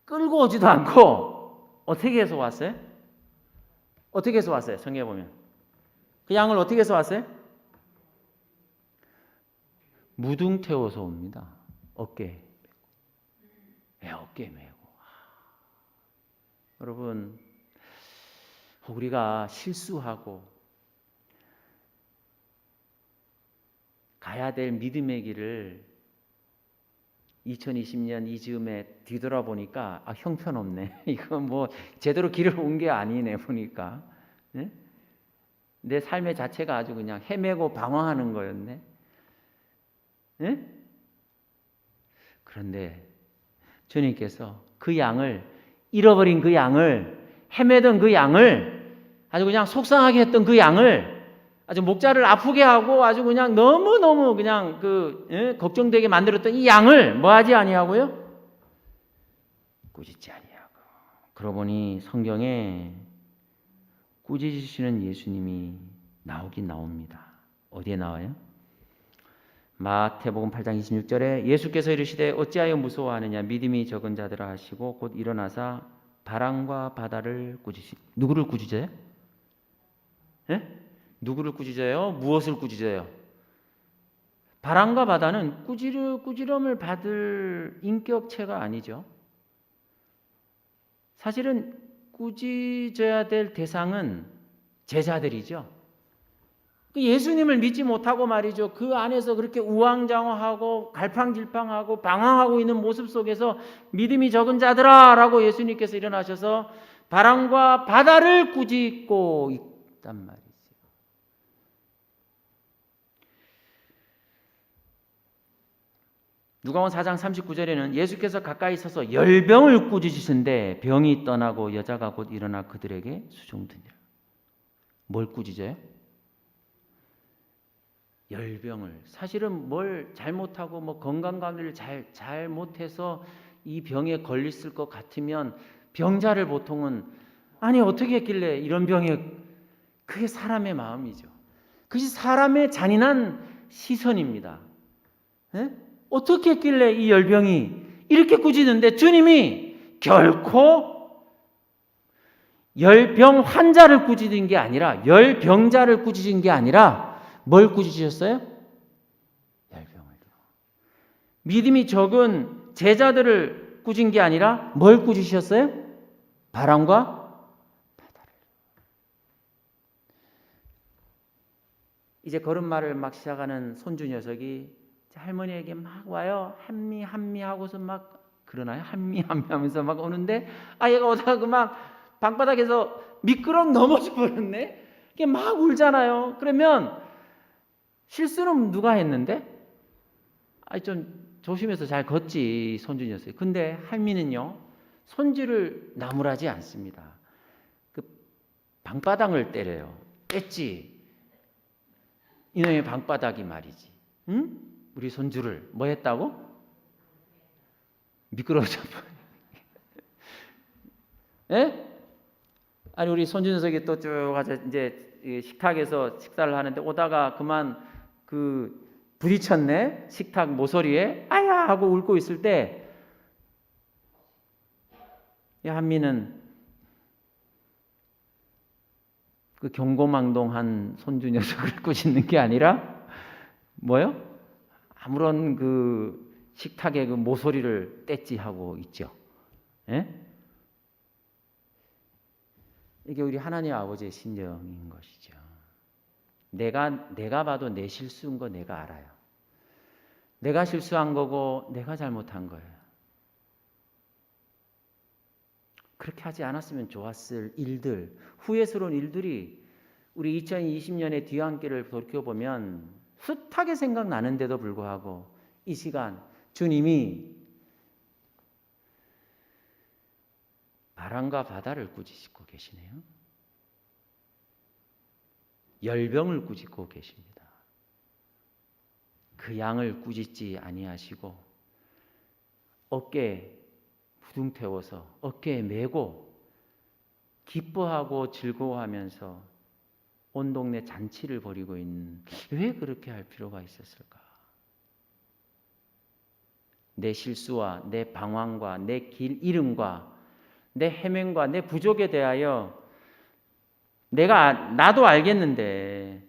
끌고 오지도 않고 어떻게 해서 왔어요? 어떻게 해서 왔어요? 성경에 보면 그 양을 어떻게 해서 왔어요? 무등 태워서 옵니다. 어깨에 메고. 여러분, 우리가 실수하고 가야 될 믿음의 길을 2020년 이 즈음에 뒤돌아보니까 형편없네. 이거 뭐 제대로 길을 온 게 아니네 보니까. 네? 내 삶의 자체가 아주 그냥 헤매고 방황하는 거였네. 네? 그런데 주님께서 그 양을, 잃어버린 그 양을, 헤매던 그 양을, 아주 그냥 속상하게 했던 그 양을, 아주 목자를 아프게 하고 아주 그냥 너무너무 그냥 걱정되게 만들었던 이 양을 뭐 하지 아니하고요? 꾸짖지 아니하고. 그러고 보니 성경에 꾸짖으시는 예수님이 나오긴 나옵니다. 어디에 나와요? 마태복음 8장 26절에 예수께서 이르시되 어찌하여 무서워하느냐 믿음이 적은 자들아 하시고 곧 일어나사 바람과 바다를 꾸짖으시. 누구를 꾸짖어요? 예? 누구를 꾸짖어요? 무엇을 꾸짖어요? 바람과 바다는 꾸지럼을 받을 인격체가 아니죠. 사실은 꾸짖어야 될 대상은 제자들이죠. 예수님을 믿지 못하고 말이죠. 그 안에서 그렇게 우왕좌왕하고 갈팡질팡하고 방황하고 있는 모습 속에서 믿음이 적은 자들아 라고 예수님께서 일어나셔서 바람과 바다를 꾸짖고 있단 말이죠. 누가복음 4장 39절에는 예수께서 가까이 서서 열병을 꾸짖으신데 병이 떠나고 여자가 곧 일어나 그들에게 수종드니라. 뭘 꾸짖어요? 열병을. 사실은 뭘 잘못하고 뭐 건강관리를 잘못해서 이 병에 걸렸을 것 같으면 병자를 보통은 아니 어떻게 했길래 이런 병에, 그게 사람의 마음이죠. 그것이 사람의 잔인한 시선입니다. 에? 어떻게 했길래 이 열병이 이렇게 꾸짖는데 주님이 결코 열병 환자를 꾸짖은 게 아니라, 열병자를 꾸짖은 게 아니라 뭘 꾸짖으셨어요? 열병을. 믿음이 적은 제자들을 꾸짖은 게 아니라 뭘 꾸짖으셨어요? 바람과 바다를. 이제 걸음마를 막 시작하는 손주 녀석이 할머니에게 막 와요. 한미 하고서 막 그러나요? 한미 하면서 막 오는데 얘가 오다가 막 방바닥에서 미끄럼 넘어져 버렸네. 이게 막 울잖아요. 그러면 실수는 누가 했는데? 좀 조심해서 잘 걷지 손주 녀석이. 근데 할미는요 손주를 나무라지 않습니다. 그 방바닥을 때려요. 뗐지. 이놈의 방바닥이 말이지. 응? 우리 손주를 뭐 했다고? 미끄러져 버려. 예? 아니 우리 손주 녀석이 또 쭉 가서 이제 식탁에서 식사를 하는데 오다가 그만 부딪혔네. 식탁 모서리에 아야 하고 울고 있을 때 이 한미는 그 경고망동한 손주 녀석을 꾸짖는 게 아니라 뭐요? 아무런 식탁의 모서리를 뗐지 하고 있죠. 예? 이게 우리 하나님 아버지의 심정인 것이죠. 내가 봐도 내 실수인 거 내가 알아요. 내가 실수한 거고 내가 잘못한 거예요. 그렇게 하지 않았으면 좋았을 일들, 후회스러운 일들이 우리 2020년의 뒤안길을 돌이켜보면 숱하게 생각나는데도 불구하고 이 시간 주님이 바람과 바다를 꾸짖고 계시네요. 열병을 꾸짖고 계십니다. 그 양을 꾸짖지 아니하시고 어깨에 부둥 태워서 어깨에 메고 기뻐하고 즐거워하면서 온 동네 잔치를 벌이고 있는, 왜 그렇게 할 필요가 있었을까? 내 실수와 내 방황과 내 길 잃음과 내 헤맨과 내 부족에 대하여 나도 알겠는데,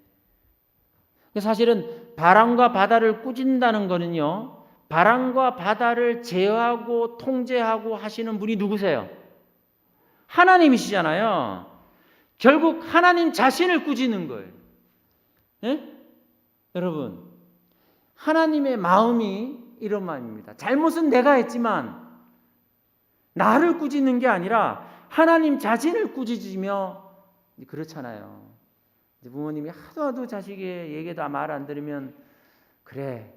사실은 바람과 바다를 꾸진다는 거는요, 바람과 바다를 제어하고 통제하고 하시는 분이 누구세요? 하나님이시잖아요. 결국 하나님 자신을 꾸지는 거예요. 예? 여러분, 하나님의 마음이 이런 마음입니다. 잘못은 내가 했지만 나를 꾸짖는 게 아니라 하나님 자신을 꾸짖으며, 그렇잖아요. 부모님이 하도 자식의 얘기도 말 안 들으면, 그래,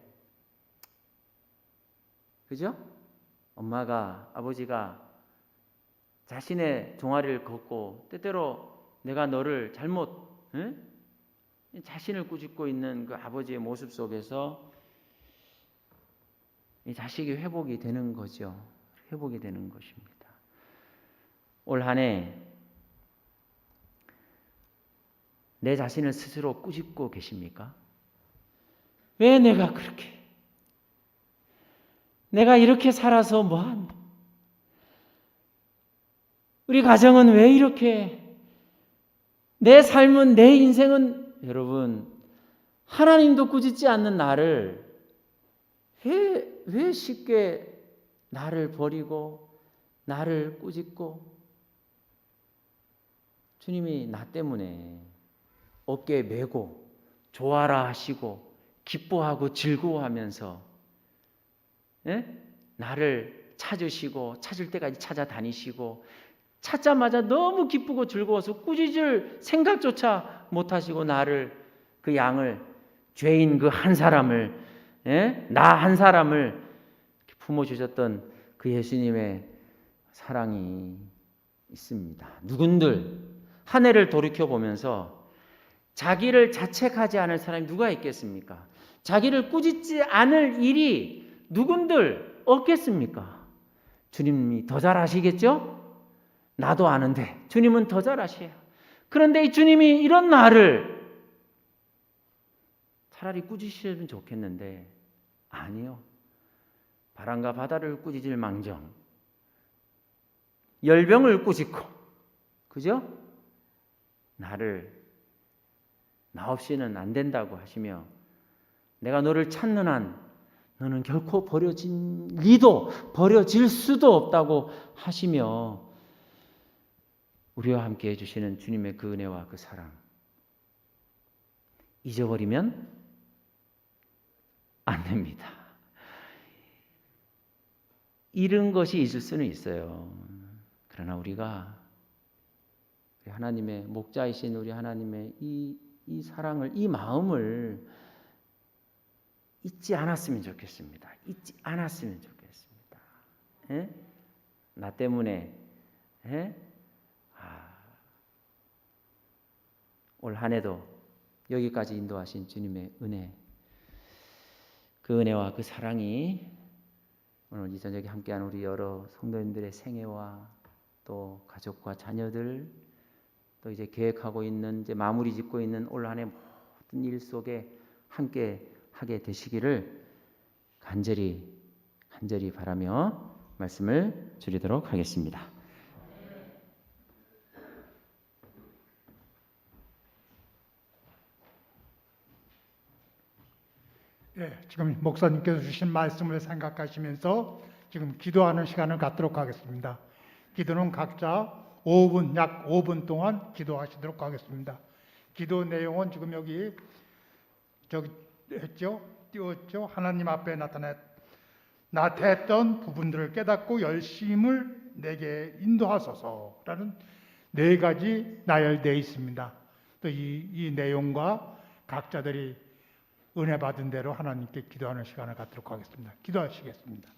그죠? 엄마가, 아버지가 자신의 종아리를 걷고 때때로 내가 너를 잘못, 자신을 꾸짖고 있는 그 아버지의 모습 속에서 이 자식이 회복이 되는 거죠. 회복이 되는 것입니다. 올 한 해 내 자신을 스스로 꾸짖고 계십니까? 왜 내가 그렇게, 내가 이렇게 살아서 뭐한다? 우리 가정은 왜 이렇게, 내 삶은, 내 인생은, 여러분, 하나님도 꾸짖지 않는 나를 왜 쉽게 나를 버리고 나를 꾸짖고, 주님이 나 때문에 어깨에 메고 좋아라 하시고 기뻐하고 즐거워하면서, 나를 찾으시고 찾을 때까지 찾아다니시고, 찾자마자 너무 기쁘고 즐거워서 꾸짖을 생각조차 못하시고 나를, 그 양을, 죄인 그 한 사람을, 나 한 사람을 품어주셨던 그 예수님의 사랑이 있습니다. 누군들 한 해를 돌이켜보면서 자기를 자책하지 않을 사람이 누가 있겠습니까? 자기를 꾸짖지 않을 일이 누군들 없겠습니까? 주님이 더 잘 아시겠죠? 나도 아는데 주님은 더 잘 아셔요. 그런데 이 주님이 이런 나를 차라리 꾸짖으시면 좋겠는데, 아니요. 바람과 바다를 꾸짖을 망정 열병을 꾸짖고, 그죠? 나 없이는 안 된다고 하시며, 내가 너를 찾는 한 너는 결코 버려질 수도 없다고 하시며, 우리와 함께 해주시는 주님의 그 은혜와 그 사랑, 잊어버리면 안 됩니다. 잃은 것이 있을 수는 있어요. 그러나 우리가 하나님의 목자이신 우리 하나님의 이 사랑을, 이 마음을 잊지 않았으면 좋겠습니다. 잊지 않았으면 좋겠습니다. 나 때문에, 올 한 해도 여기까지 인도하신 주님의 은혜, 그 은혜와 그 사랑이 오늘 이 저녁에 함께한 우리 여러 성도님들의 생애와 또 가족과 자녀들, 또 이제 계획하고 있는, 이제 마무리 짓고 있는 올 한 해 모든 일 속에 함께 하게 되시기를 간절히 바라며 말씀을 드리도록 하겠습니다. 지금 목사님께서 주신 말씀을 생각하시면서 지금 기도하는 시간을 갖도록 하겠습니다. 기도는 각자 5분, 약 5분 동안 기도하시도록 하겠습니다. 기도 내용은 지금 여기 띄웠죠? 하나님 앞에 나타냈던 부분들을 깨닫고 열심을 내게 인도하소서라는 4가지 나열되어 있습니다. 또 이 내용과 각자들이 은혜 받은 대로 하나님께 기도하는 시간을 갖도록 하겠습니다. 기도하시겠습니다.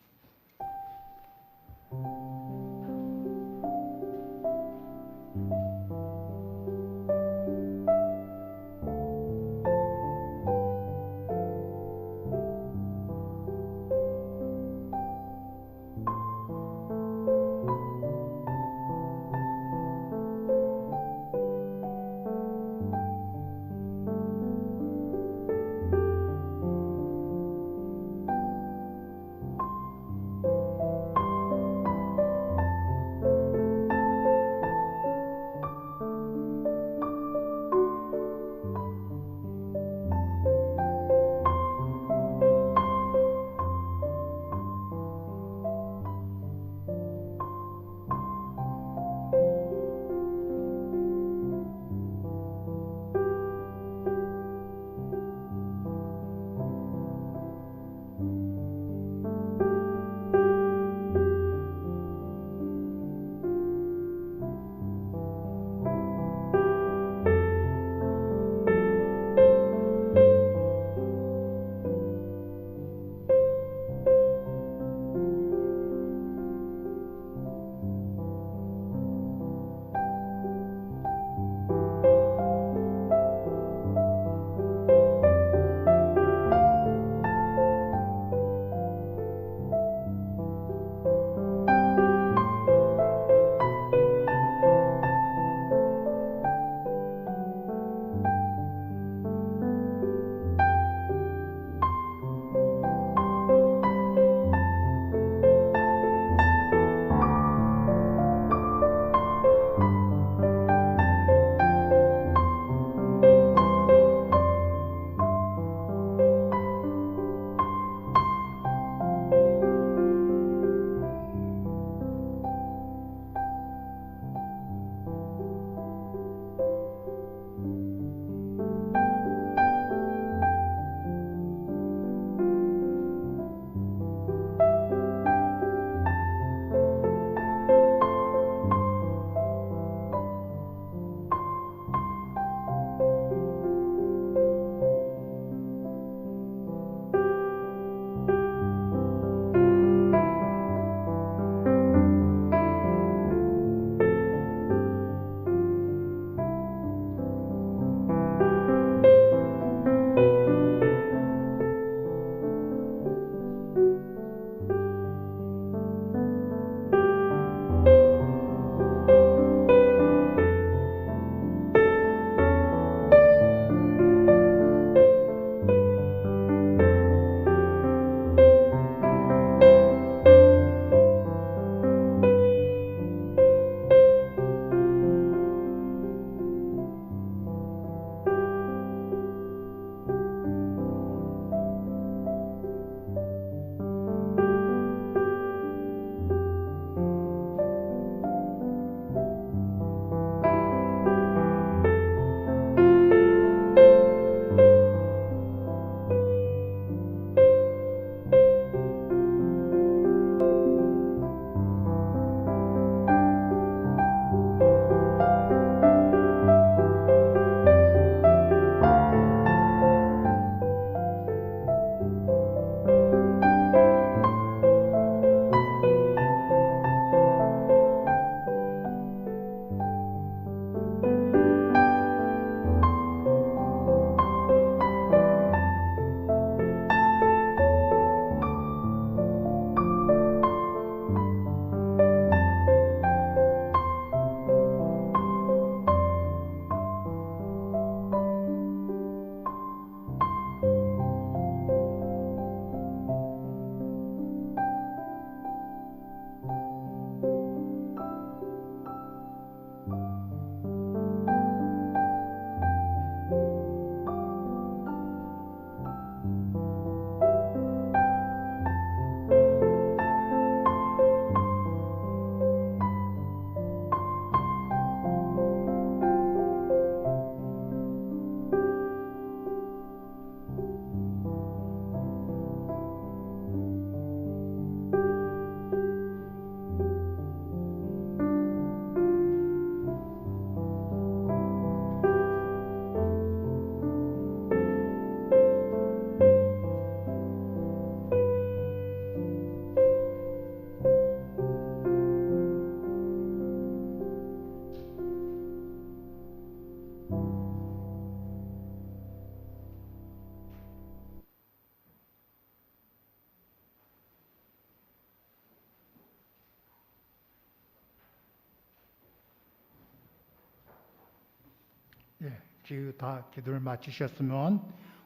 다 기도를 마치셨으면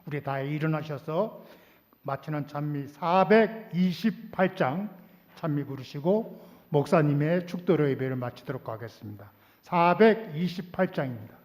우리 다 일어나셔서 마치는 찬미 428장 찬미 부르시고 목사님의 축도로 예배를 마치도록 하겠습니다. 428장입니다.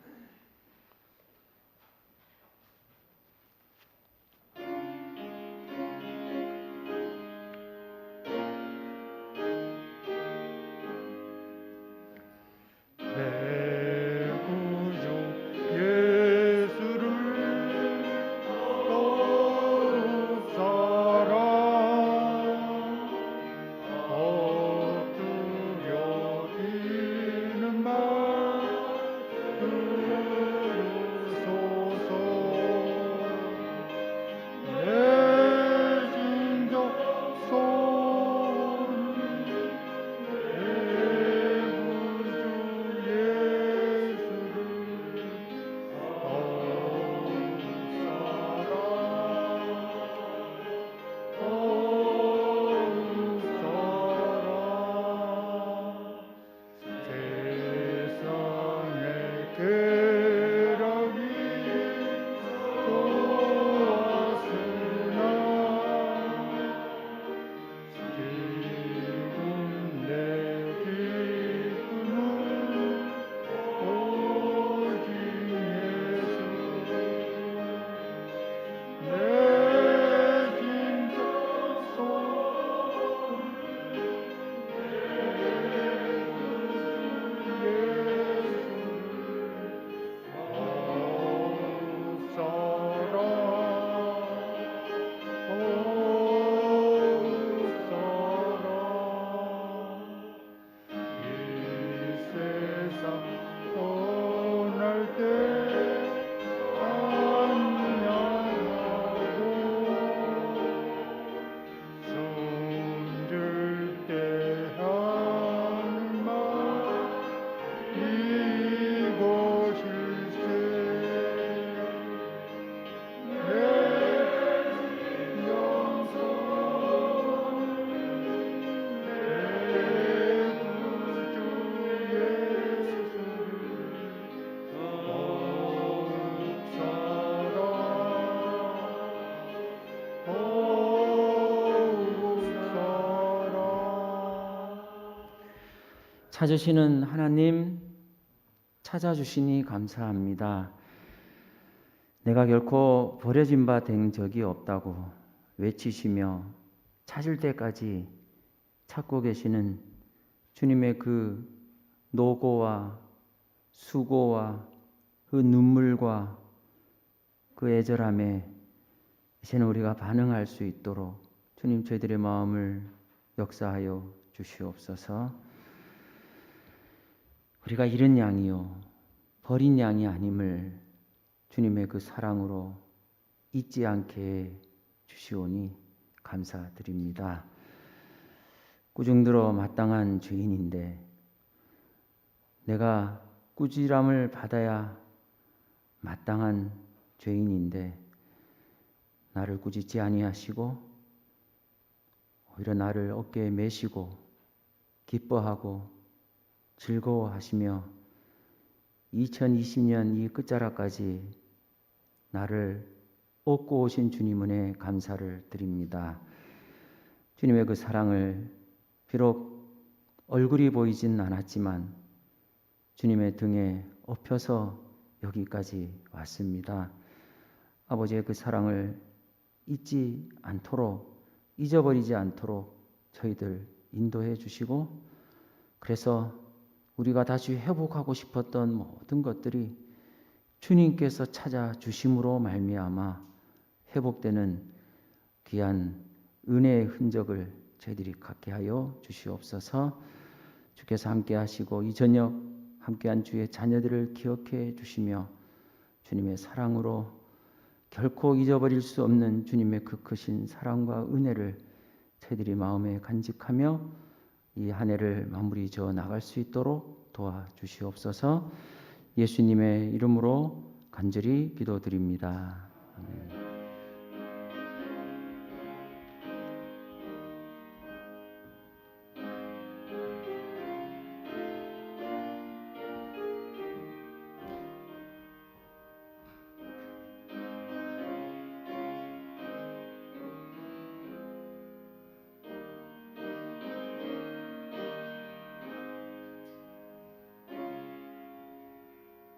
찾으시는 하나님, 찾아주시니 감사합니다. 내가 결코 버려진 바 된 적이 없다고 외치시며 찾을 때까지 찾고 계시는 주님의 그 노고와 수고와 그 눈물과 그 애절함에 이제는 우리가 반응할 수 있도록 주님 저희들의 마음을 역사하여 주시옵소서. 우리가 잃은 양이요 버린 양이 아님을 주님의 그 사랑으로 잊지 않게 주시오니 감사드립니다. 꾸중들어 마땅한 죄인인데 내가 꾸지람을 받아야 마땅한 죄인인데 나를 꾸짖지 아니하시고 오히려 나를 어깨에 메시고 기뻐하고 즐거워하시며 2020년 이 끝자락까지 나를 얻고 오신 주님 은혜 감사를 드립니다. 주님의 그 사랑을 비록 얼굴이 보이진 않았지만 주님의 등에 업혀서 여기까지 왔습니다. 아버지의 그 사랑을 잊지 않도록 잊어버리지 않도록 저희들 인도해 주시고 그래서 우리가 다시 회복하고 싶었던 모든 것들이 주님께서 찾아주심으로 말미암아 회복되는 귀한 은혜의 흔적을 저희들이 갖게 하여 주시옵소서. 주께서 함께 하시고 이 저녁 함께한 주의 자녀들을 기억해 주시며 주님의 사랑으로 결코 잊어버릴 수 없는 주님의 그 크신 사랑과 은혜를 저희들이 마음에 간직하며 이 한 해를 마무리 지어 나갈 수 있도록 도와주시옵소서. 예수님의 이름으로 간절히 기도드립니다. 아멘.